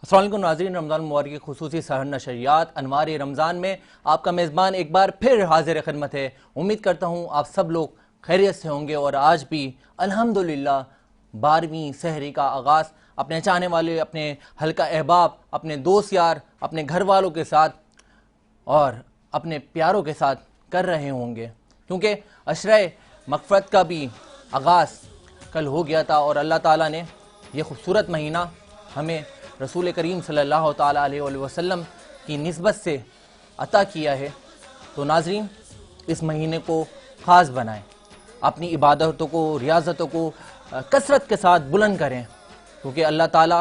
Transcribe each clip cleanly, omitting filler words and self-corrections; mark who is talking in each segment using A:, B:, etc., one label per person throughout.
A: अस्सलाम वालेकुम नाज़रीन, रमज़ान मुबारक की खुसूसी सहर नशरियात अनवार रमज़ान में आपका मेज़बान एक बार फिर हाजिर खिदमत है। उम्मीद करता हूँ आप सब लोग खैरियत से होंगे और आज भी अल्हम्दुलिल्लाह 12वीं सहरी का आगाज़ अपने चाहने वाले, अपने हल्का अहबाब, अपने दोस्त यार, अपने घर वालों के साथ और अपने प्यारों के साथ कर रहे होंगे, क्योंकि अशरे मग़फ़िरत का भी आगाज़ कल हो गया था और अल्लाह ताला ने यह खूबसूरत महीना हमें रसूल करीम सल्लल्लाहु ताला अलैहि वसल्लम की निस्बत से अता किया है। तो नाज़रीन, इस महीने को ख़ास बनाएं, अपनी इबादतों को, रियाज़तों को कसरत के साथ बुलंद करें, क्योंकि अल्लाह ताला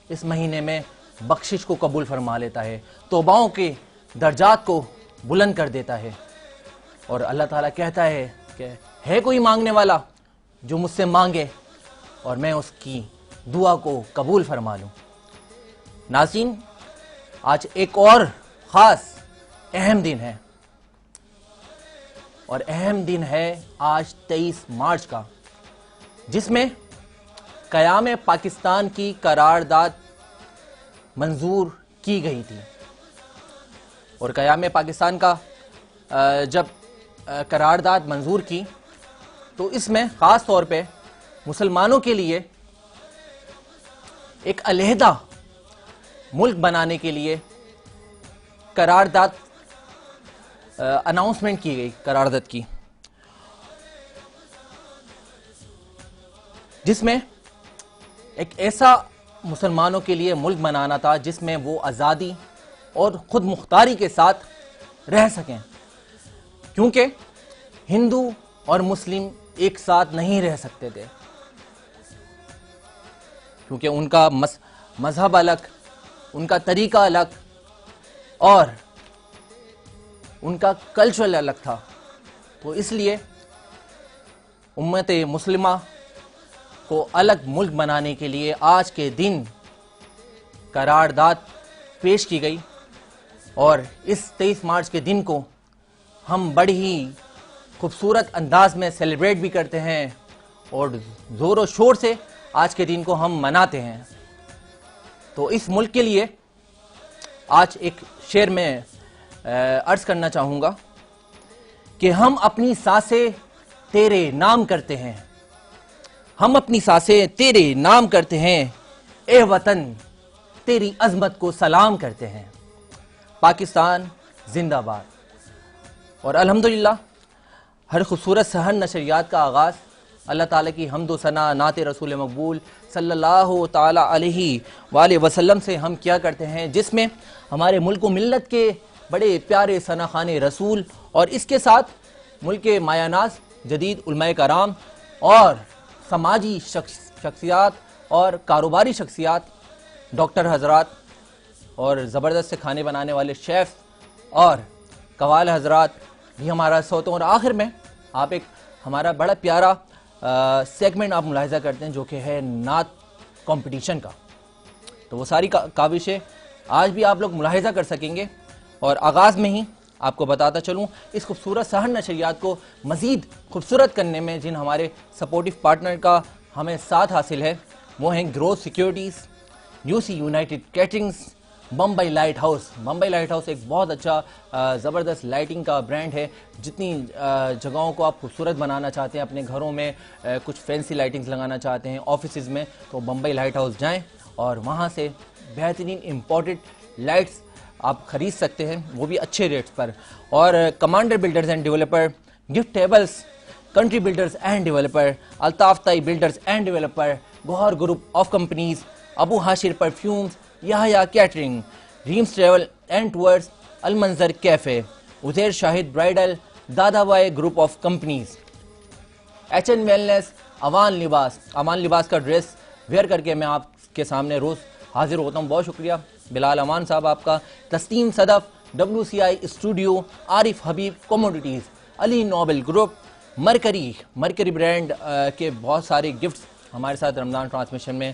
A: इस महीने में बख्शिश को कबूल फरमा लेता है, तौबाओं के दर्जात को बुलंद कर देता है। और अल्लाह ताला कहता है कि है कोई मांगने वाला जो मुझसे मांगे और मैं उसकी दुआ को कबूल फरमा लूँ। नाज़रीन, आज एक और ख़ास अहम दिन है और अहम दिन है आज 23 मार्च का, जिसमें क़याम पाकिस्तान की करारदाद मंजूर की गई थी। और क़याम पाकिस्तान का जब करारदाद मंजूर की तो इसमें ख़ास तौर पे मुसलमानों के लिए एक अलहदा मुल्क बनाने के लिए करारदाद अनाउंसमेंट की गई, करारदाद की, जिसमें एक ऐसा मुसलमानों के लिए मुल्क बनाना था जिसमें वो आज़ादी और ख़ुद मुख्तारी के साथ रह सकें, क्योंकि हिंदू और मुस्लिम एक साथ नहीं रह सकते थे, क्योंकि उनका मज़हब अलग, उनका तरीका अलग और उनका कल्चर अलग था। तो इसलिए उम्मत मुस्लिमा को अलग मुल्क बनाने के लिए आज के दिन करारदाद पेश की गई और इस 23 मार्च के दिन को हम बड़ी ही खूबसूरत अंदाज में सेलिब्रेट भी करते हैं और ज़ोर और शोर से आज के दिन को हम मनाते हैं। तो इस मुल्क के लिए आज एक शेर में अर्ज़ करना चाहूँगा कि हम अपनी सांसें तेरे नाम करते हैं, हम अपनी सांसें तेरे नाम करते हैं, ए वतन तेरी अज़मत को सलाम करते हैं। पाकिस्तान जिंदाबाद। और अल्हम्दुलिल्लाह हर खूबसूरत सहर नशरियात का आगाज़ अल्लाह ताला की हम्द व सना नाते रसूल मकबूल सल्लल्लाहु ताला अलैहि वसल्लम से हम क्या करते हैं, जिसमें हमारे मुल्क व मिल्लत के बड़े प्यारे सना खाने रसूल और इसके साथ मुल्क के मायानाज़ जदीद उलमाए कराम और समाजी शख्सियात और कारोबारी शख्सियात, डॉक्टर हजरात और ज़बरदस्त से खाने बनाने वाले शेफ़ और कवाल हजरात भी हमारा सोते हैं। और आखिर में आप एक हमारा बड़ा प्यारा सेगमेंट आप मुलाहिज़ा करते हैं जो कि है नात कंपटीशन का। तो वो सारी काविशें आज भी आप लोग मुलाहिज़ा कर सकेंगे। और आगाज़ में ही आपको बताता चलूँ, इस खूबसूरत सहर नशरियात को मज़ीद खूबसूरत करने में जिन हमारे सपोर्टिव पार्टनर का हमें साथ हासिल है वो हैं growth securities, UC United caterings, Bombay light house. Bombay light house एक बहुत अच्छा ज़बरदस्त लाइटिंग का ब्रांड है। जितनी जगहों को आप खूबसूरत बनाना चाहते हैं, अपने घरों में कुछ फैंसी लाइटिंग्स लगाना चाहते हैं, ऑफिसेज़ में, तो बम्बई लाइट हाउस जाएँ और वहाँ से बेहतरीन इम्पोर्टेड लाइट्स आप ख़रीद सकते हैं, वो भी अच्छे रेट्स पर। और commander builders and developer, gift tables, country builders and developer, Altaf Tai builders and developer, Gohar group of companies, Abu Hashir perfumes, Yahya catering, Reems travel and tours, Almanzar cafe, Uzair Shahid bridal, Dadabhai group of companies, HN wellness, Awan Libas. Awan लिबास का ड्रेस वेयर करके मैं आपके सामने रोज़ हाजिर होता हूँ। बहुत शुक्रिया बिलाल अमान साहब आपका। Tasneem Sadaf, WCI studio, Arif Habib commodities, Ali noble group, mercury brand के बहुत सारे गिफ्ट्स हमारे साथ रमज़ान ट्रांसमिशन में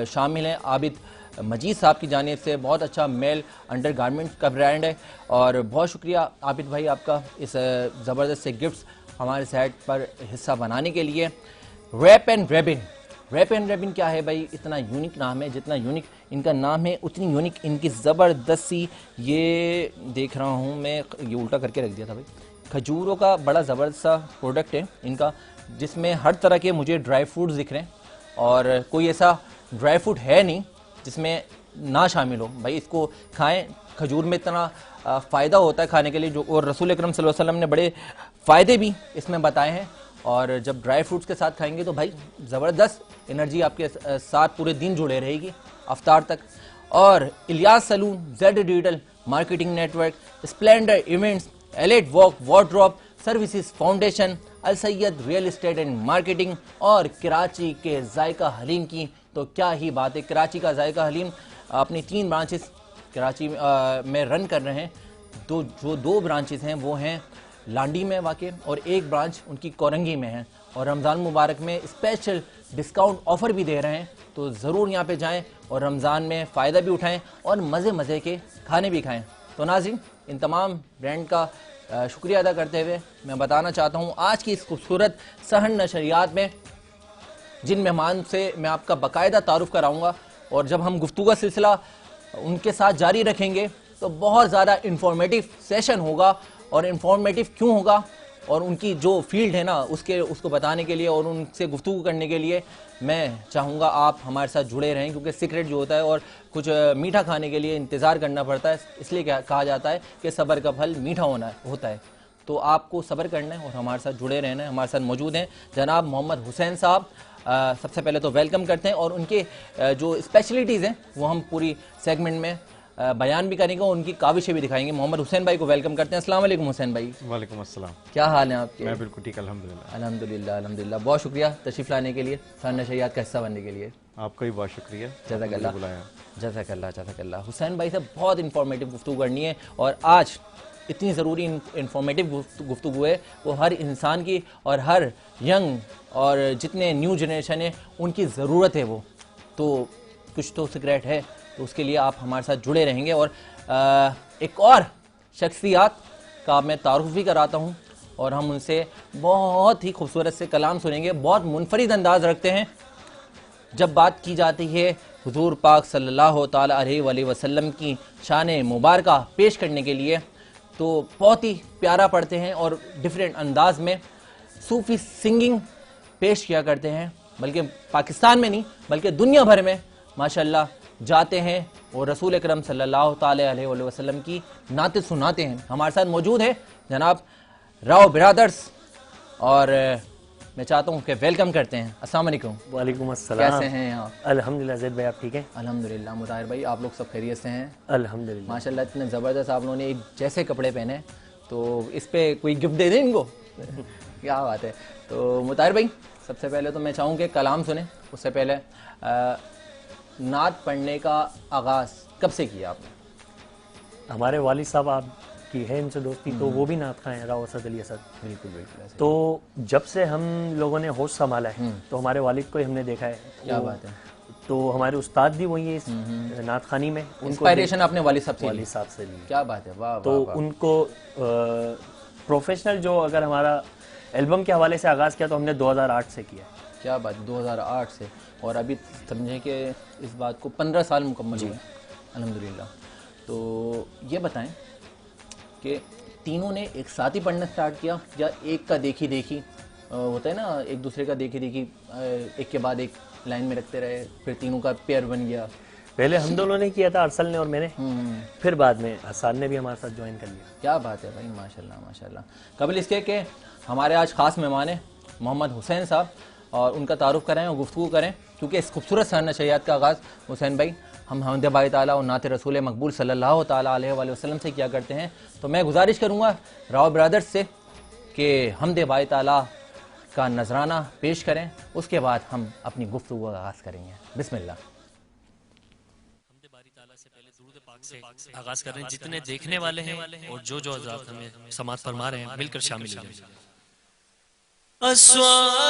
A: शामिल हैं। आबिद मजीद साहब की जानिब से बहुत अच्छा मेल अंडर गारमेंट्स का ब्रांड है और बहुत शुक्रिया आबिद भाई आपका इस ज़बरदस्त से गिफ्ट्स हमारे सेट पर हिस्सा बनाने के लिए। Rap and Rabin rap and Rabin क्या है भाई, इतना यूनिक नाम है, जितना यूनिक इनका नाम है उतनी यूनिक इनकी ज़बरदस्त सी, ये देख रहा हूँ मैं, ये उल्टा करके रख दिया था भाई, खजूरों का बड़ा ज़बरदस्त सा प्रोडक्ट है इनका, जिसमें हर तरह के मुझे ड्राई फ्रूट्स दिख रहे हैं और कोई ऐसा ड्राई फ्रूट है नहीं जिसमें ना शामिल हो। भाई इसको खाएं, खजूर में इतना फ़ायदा होता है खाने के लिए, जो और रसूल अकरम सल्लल्लाहु अलैहि वसल्लम ने बड़े फ़ायदे भी इसमें बताए हैं। और जब ड्राई फ्रूट्स के साथ खाएंगे तो भाई ज़बरदस्त एनर्जी आपके साथ पूरे दिन जुड़े रहेगी अफ्तार तक। और Ilyas salon, Z digital marketing Network, Splendour Events, Elite Walk Wardrobe Services Foundation, Al Syed Real Estate and Marketing और कराची के जायका हलीम की तो क्या ही बात है। कराची का जायका हलीम अपनी 3 ब्रांचेस कराची में रन कर रहे हैं। जो 2 ब्रांचेस हैं वो हैं लांडी में वाक़ और 1 ब्रांच उनकी कोरंगी में है, और रमज़ान मुबारक में स्पेशल डिस्काउंट ऑफ़र भी दे रहे हैं। तो ज़रूर यहाँ पे जाएं और रमज़ान में फ़ायदा भी उठाएं और मज़े के खाने भी खाएं। तो नाज़रीन, इन तमाम ब्रांड का शुक्रिया अदा करते हुए मैं बताना चाहता हूँ आज की इस खूबसूरत सहन नशरियात में जिन मेहमान से मैं आपका बाकायदा तारुफ कराऊंगा, और जब हम गुफ्तगू का सिलसिला उनके साथ जारी रखेंगे तो बहुत ज़्यादा इंफॉर्मेटिव सेशन होगा। और इंफॉर्मेटिव क्यों होगा, और उनकी जो फील्ड है ना उसको बताने के लिए और उनसे गुफ्तगू करने के लिए मैं चाहूँगा आप हमारे साथ जुड़े रहें, क्योंकि सीक्रेट जो होता है और कुछ मीठा खाने के लिए इंतज़ार करना पड़ता है, इसलिए कहा जाता है कि सब्र का फल मीठा होता है। तो आपको सब्र करना है और हमारे साथ जुड़े रहना है। हमारे साथ मौजूद हैं जनाब मोहम्मद हुसैन साहब। सबसे पहले तो वेलकम करते हैं, और उनके जो स्पेशलिटीज़ हैं वो हम पूरी सेगमेंट में बयान भी करेंगे और उनकी काविशें भी दिखाएंगे। मोहम्मद हुसैन भाई को वेलकम करते हैं। अस्सलाम वालेकुम हुसैन भाई।
B: वालेकुम अस्सलाम।
A: क्या हाल है आपके?
B: मैं बिल्कुल ठीक, अल्हम्दुलिल्लाह।
A: अल्हम्दुलिल्लाह अल्हम्दुलिल्लाह। बहुत शुक्रिया तशरीफ़ लाने के लिए, सहन नशरियात का हिस्सा बनने के लिए।
B: आपका भी बहुत शुक्रिया,
A: जज़ाकल्लाह
B: बुलाया।
A: जज़ाकल्लाह। हुसैन भाई से बहुत इंफॉर्मेटिव गुफ्तगू करनी है, और आज इतनी ज़रूरी इंफॉर्मेटिव गुफ्तगू है वो हर इंसान की और हर यंग और जितने न्यू जनरेशन है उनकी ज़रूरत है। वो तो कुछ तो सीक्रेट है, तो उसके लिए आप हमारे साथ जुड़े रहेंगे। और एक और शख्सियत का मैं तारुफ भी कराता हूँ, और हम उनसे बहुत ही खूबसूरत से कलाम सुनेंगे। बहुत मुनफरिद अंदाज रखते हैं जब बात की जाती है हुजूर पाक सल्लल्लाहु ताला अलैहि वसल्लम की शान मुबारक पेश करने के लिए, तो बहुत ही प्यारा पढ़ते हैं और डिफरेंट अंदाज में सूफ़ी सिंगिंग पेश किया करते हैं। बल्कि पाकिस्तान में नहीं बल्कि दुनिया भर में माशाल्लाह जाते हैं और रसूल अकरम सल्लल्लाहु ताला अलैहि वसल्लम की नाते सुनाते हैं। हमारे साथ मौजूद है जनाब राव ब्रदर्स, और मैं चाहता हूँ कि वेलकम करते हैं। अस्सलाम वालेकुम।
C: वालेकुम अस्सलाम।
A: कैसे हैं आप?
C: अल्हम्दुलिल्लाह। ज़ैद भाई आप ठीक हैं?
A: अल्हम्दुलिल्लाह। मुताहिर भाई आप लोग सब खैरियत से हैं?
C: अल्हम्दुलिल्लाह।
A: माशाल्लाह इतने ज़बरदस्त आप लोगों ने एक जैसे कपड़े पहने, तो इस पे कोई गिफ्ट दे दें इनको। क्या बात है। तो मुताहिर भाई सबसे पहले तो मैं चाहूँ कि कलाम सुने, उससे पहले नात पढ़ने का आगाज़ कब से किया आपने?
C: हमारे वालिद साहब आपकी है इनसे दोस्ती, तो वो भी नात खाएँ, राव असद अली असद।
A: बिल्कुल बिल्कुल ऐसे।
C: तो जब से हम लोगों ने होश संभाला है तो हमारे वालिद को ही हमने देखा है।
A: क्या बात है।
C: तो हमारे उस्ताद भी वही है इस नात खानी में।
A: इंस्पायरेशन आपने वालिद साहब से ली?
C: वालिद साहब से ली।
A: क्या बात है, वाह
C: तो
A: वाह, वाह।
C: उनको प्रोफेशनल जो अगर हमारा एल्बम के हवाले से आगाज़ किया तो हमने 2008 से किया।
A: क्या बात, 2008 से, और अभी समझें कि इस बात को 15 साल मुकम्मल हुए अल्हम्दुलिल्लाह। तो ये बताएं कि तीनों ने एक साथ ही पढ़ना स्टार्ट किया, या एक का देखी देखी होता है ना, एक दूसरे का देखी देखी एक के बाद एक लाइन में रखते रहे, फिर तीनों का पेयर बन गया?
C: पहले हम दोनों ने किया था, अरसल ने और मैंने, फिर बाद में हसन ने भी हमारे साथ ज्वाइन कर लिया।
A: क्या बात है भाई, माशाल्लाह माशाल्लाह। कबल इसके कि हमारे आज ख़ास मेहमान हैं मोहम्मद हुसैन साहब, और उनका तारुफ करें और गुफ्तगू करें, क्योंकि इस खूबसूरत सहन नशरियात का आगाज़ हुसैन भाई हम हमद बाई ताला और नात रसूल मकबूल सल्लल्लाहु ताला अलैहि वसल्लम से किया करते हैं। तो मैं गुजारिश करूँगा राव ब्रदर्स से कि हमद बाई ताला का नजराना पेश करें, उसके बाद हम अपनी गुफ्तगू का आगाज़ करेंगे। बिस्मिल्लाह।
D: से पहले दुरूद पाक से आगाज कर रहे हैं। जितने देखने वाले हैं और जो हज़रात हमें समाअत फरमा रहे हैं, मिलकर शामिल हो जाएं। अस्सलातु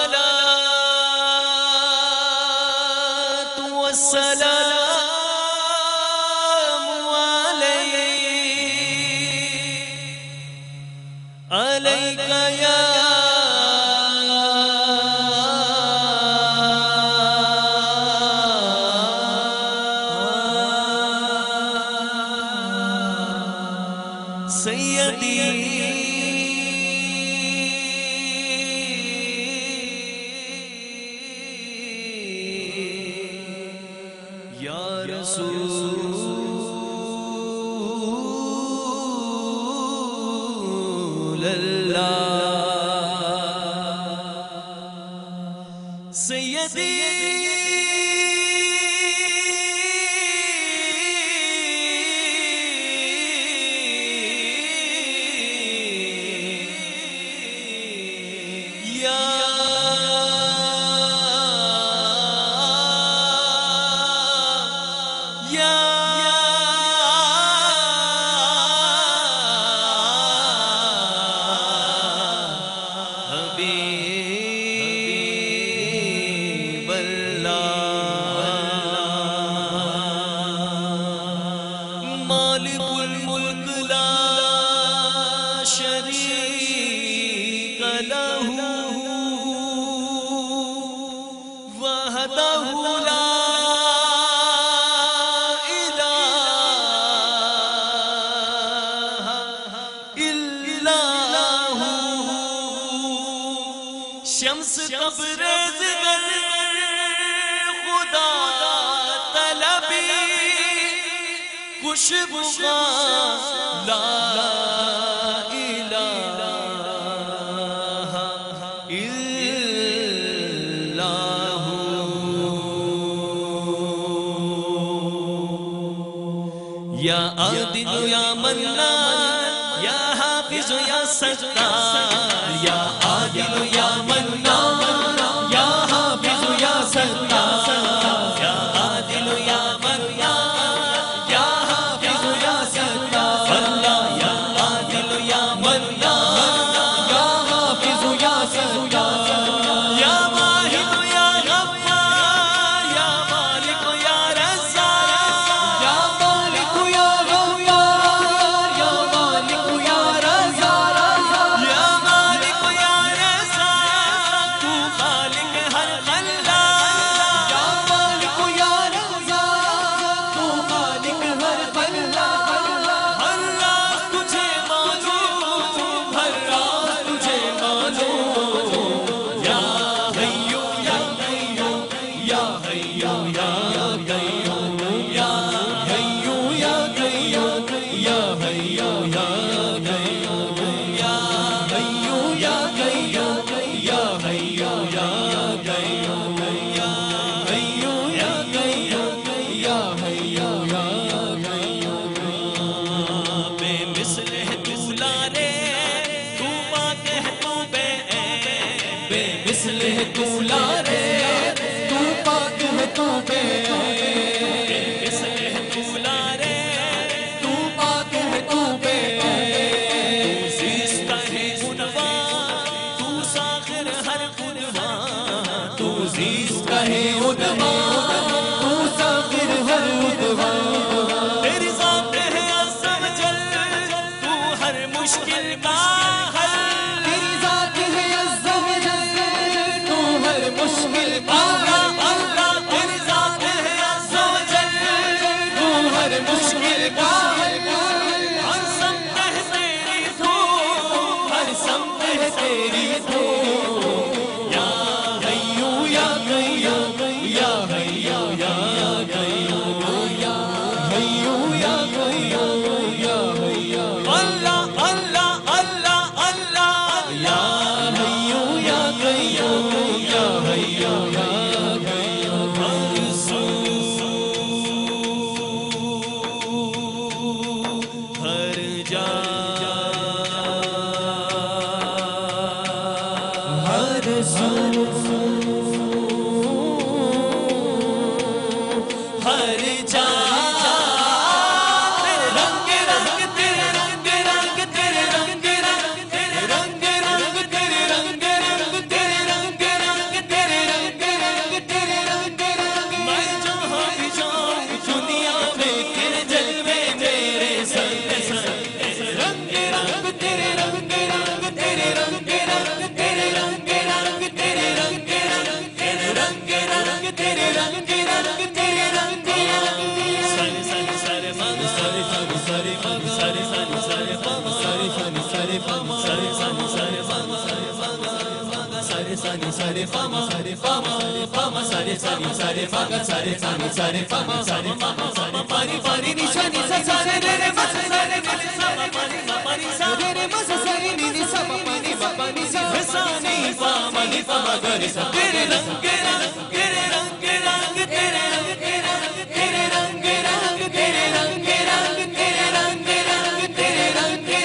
D: वस्सलामु अलैका या
E: सैयदी या रसूल अल्लाह सैयदी शम्स तबरेज़ खुदा तलबी खुशबू ला इलाहा इल्लल्लाहु या आदिल या मन्नान या हाफिज या सत्तार या आदिल या मन्नान या हाफिज या सत्तार या आदिल या मन्नान या हाफिज या सत्तार अल्लाह या आदिल या मन्नान या हाफिज या सत्तार या वाहिद या गफ्फार या मालिक या रज़्ज़ाक़ या मालिक या गफ्फार या मालिक या रज़्ज़ाक़ या मालिक या रज़्ज़ाक़ तू खालिक हर खल्लाक़ या मालिक या रज़्ज़ाक़ तू खालिक हर खल्लाक़ हर राज़ तुझे मालूम हर राज़ तुझे मालूम या हय्यू या कय्यूम या हय्यू या कय्यूम या हय्यू या कय्यूम या हय्यू या कय्यूम या हय्यू या कय्यूम या हय्यू या कय्यूम या हय्यू या कय्यूम या हय्यू या कय्यूम बेमिसल है तू लारे तू पाक है तू बेमिसल है तू लारे तू पाक है तू बेमिसल है तू लारे तू पाक है तू ज़ीस्ता है उनवान तू साखिर हर उनवान तू ज़ीस्ता है उनवान तू साखिर हर उनवान तेरी ज़ात है अज़्ज़ा व जल तू हर मुश्किल का हल तेरी ज़ात है अज़्ज़ा व जल तू हर मुश्किल का अल्लाह तेरी ज़ात है अज़्ज़ा व जल तू हर मुश्किल का हर समत है तेरी तू हर समत है तेरी तू या हय्यू या कय्यूम या हय्यू या कय्यूम या हय्यू या कय्यूम या हय्यू अल्लाह अल्लाह अल्लाह अल्लाह या हय्यू या कय्यूम या हय्यू या कय्यूम हर जा हर हर जा तेरे रंग रंग तेरे रंग रंग sare fa ma sare sa ni sare fa ma sare fa ma sare sa ni sare fa ma sare fa ma sare sa ni sare fa ga sare sa ni sare fa ma sare fa ma pari pari ni sa ni sa sare re re ma sa re re sa ma pari ma pari sa re re ma sa sare ni ni sa ma pari ma pari sa sa ni fa ma ni fa ma ga re sa tere rang tere rang tere rang tere rang tere rang tere rang tere rang tere rang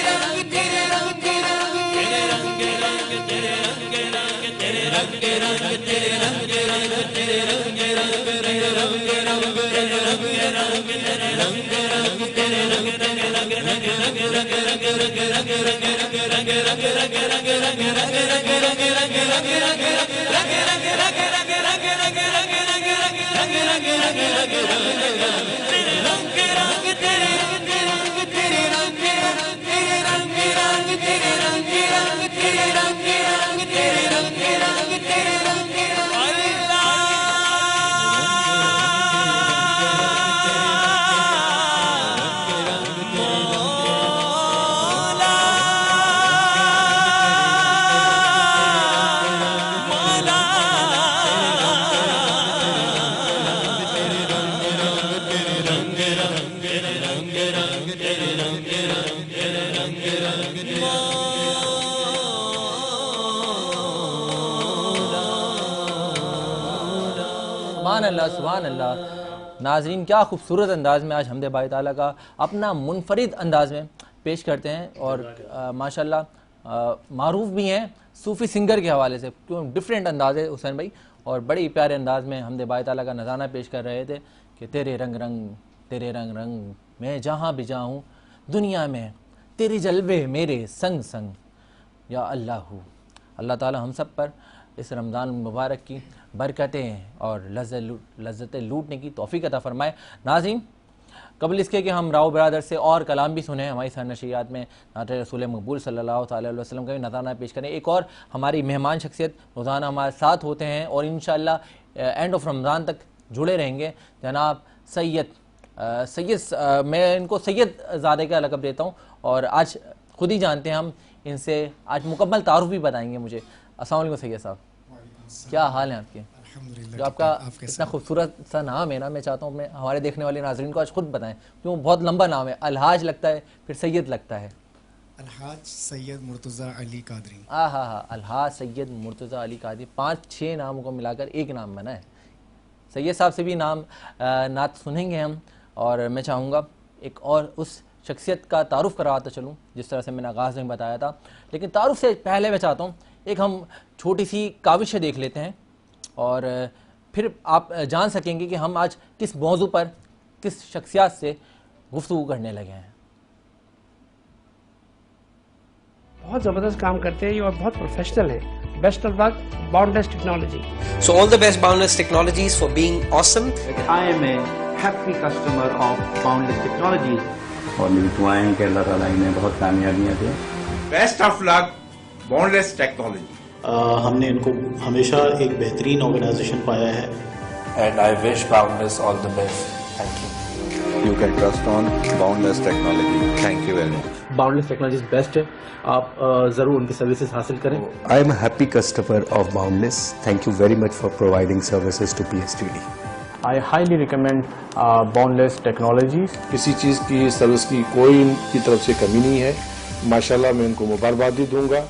A: सुभान अल्लाह सुभान अल्लाह। नाज़रीन, क्या खूबसूरत अंदाज़ में आज हमदे बारी ताला का अपना मुनफरिद अंदाज़ में पेश करते हैं और माशाल्लाह मारूफ भी हैं सूफ़ी सिंगर के हवाले से, क्यों डिफरेंट अंदाज़ है हुसैन भाई, और बड़ी प्यारे अंदाज़ में हमदे बारी ताला का नज़ाना पेश कर रहे थे कि तेरे रंग रंग मैं जहाँ भी जाऊँ दुनिया में तेरे जलवे मेरे संग संग या अल्लाह ताला हम सब पर इस रमज़ान मुबारक की बरकतें और लज़्ज़तें लूटने की तौफ़ीक़ अता फ़रमाए। नाज़रीन, कबल इसके कि हम राव बरादर से और कलाम भी सुने, हमारी सरनशियात में नात रसूल मकबूल सल्लल्लाहु अलैहि वसल्लम का भी नज़ाना पेश करें। एक और हमारी मेहमान शख्सियत रोज़ाना हमारे साथ होते हैं और इंशाअल्लाह एंड ऑफ रमज़ान तक जुड़े रहेंगे, जनाब सैयद मैं इनको सैयद ज़ादे का लक़ब देता हूँ और आज ख़ुद ही जानते हैं हम इनसे, आज मुकम्मल तारुफ भी बताएंगे मुझे। अस्सलाम वालेकुम सैयद साहब, क्या हाल है आपके? जो आपका इतना खूबसूरत सा नाम है ना, मैं चाहता हूँ हमारे देखने वाले नाज़रीन को आज खुद बताएं, क्यों बहुत लंबा नाम है, अलहाज लगता है फिर सैयद लगता है।
F: अलहाज सैयद मुर्तज़ा अली कादरी।
A: हाँ, अलहाज सैयद मुर्तज़ा अली कादरी, 5-6 नामों को मिलाकर एक नाम बना है। सैयद साहब से भी नाम नात सुनेंगे हम, और मैं चाहूँगा एक और उस शख्सियत का तारुफ़ करवाता चलूँ जिस तरह से मैंने आगाज़ में बताया था। लेकिन तारुफ़ से पहले मैं चाहता हूँ एक हम छोटी सी काविश देख लेते हैं और फिर आप जान सकेंगे कि हम आज किस मौजू पर किस शख्सियत से गुफ्तगू करने लगे हैं।
G: बहुत ज़बरदस्त काम करते हैं और बहुत प्रोफेशनल है। Best of luck boundless technology.
H: So all the best Boundless Technologies for being awesome.
I: I am a happy customer of Boundless Technologies.
J: और मेरी दुआएं हैं कि अल्लाह ताला इन्हें बहुत कामयाबियाँ दें।
K: Best of luck boundless technology.
L: हमने इनको हमेशा एक बेहतरीन ऑर्गेनाइजेशन पाया है।
M: And I wish Boundless all the best. Thank you.
N: You can trust on Boundless Technology. Thank you very much.
O: Boundless Technologies best है, आप ज़रूर उनकी सर्विसेज हासिल करें।
P: I am a happy customer of Boundless. Thank you very much for providing services to PSTD.
Q: I highly recommend Boundless Technologies.
R: किसी चीज़ की service की कोई इनकी तरफ से कमी नहीं है, माशाल्लाह मैं इनको मुबारकबादी दूंगा।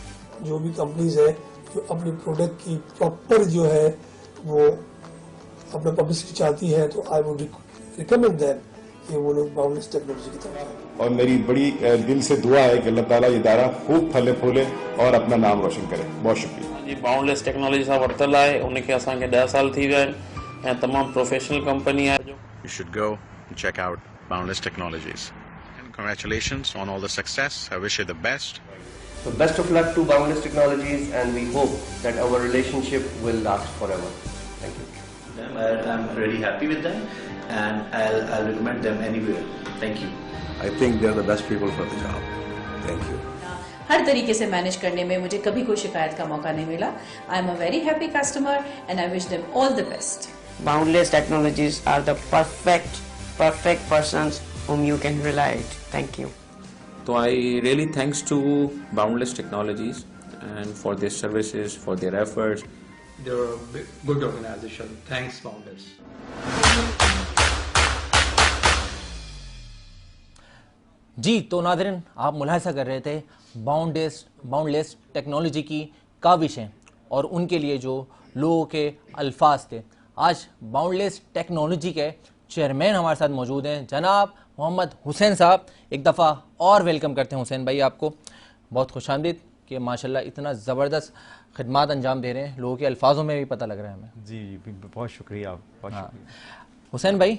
S: जो भी कंपनीज है जो अपनी प्रोडक्ट की प्रॉपर जो है वो अपना पब्लिसिटी चाहती है, तो आई वुड रिकमेंड दैम कि वो लोग बाउंडलेस टेक्नोलॉजी की तरफ।
R: और मेरी बड़ी दिल से दुआ है कि अल्लाह ताला ये इदारा खूब फले फूले और अपना नाम रोशन करे। बहुत शुक्रिया
T: जी। बाउंडलेस टेक्नोलॉजी सां वरितल आहे, उनखे असांखे 10 साल थी विया आहिनि ऐं तमामु प्रोफेशनल कंपनी आहे।
B: You should go and check out Boundless Technologies. And congratulations on all the success. I wish you the best.
U: So best of luck to Boundless Technologies, and we hope that our relationship will last forever. Thank you.
I: I'm really happy with them, and I'll recommend them anywhere. Thank you.
N: I think they are the best people for the job. Thank you.
V: हर तरीके से manage करने में मुझे कभी कोई शिकायत का मौका नहीं मिला। I am a very happy customer and I wish them all the best.
W: Boundless Technologies are the perfect persons whom you can rely on. Thank you.
M: तो I really thanks to Boundless Technologies and for their services, for their efforts.
O: They're a good organization. Thanks, Boundless.
A: जी तो नाज़रीन, आप मुलाहिज़ा कर रहे थे boundless technology की काविश हैं और उनके लिए जो लोगों के अल्फाज थे। आज बाउंडलेस टेक्नोलॉजी के चेयरमैन हमारे साथ मौजूद हैं, जनाब मोहम्मद हुसैन साहब। एक दफ़ा और वेलकम करते हैं हुसैन भाई आपको, बहुत खुशामदीद कि माशाल्लाह इतना ज़बरदस्त खिदमात अंजाम दे रहे हैं, लोगों के अल्फाजों में भी पता लग रहा है हमें।
C: जी जी, बहुत शुक्रिया, बहुत शुक्रिया।
A: हुसैन भाई,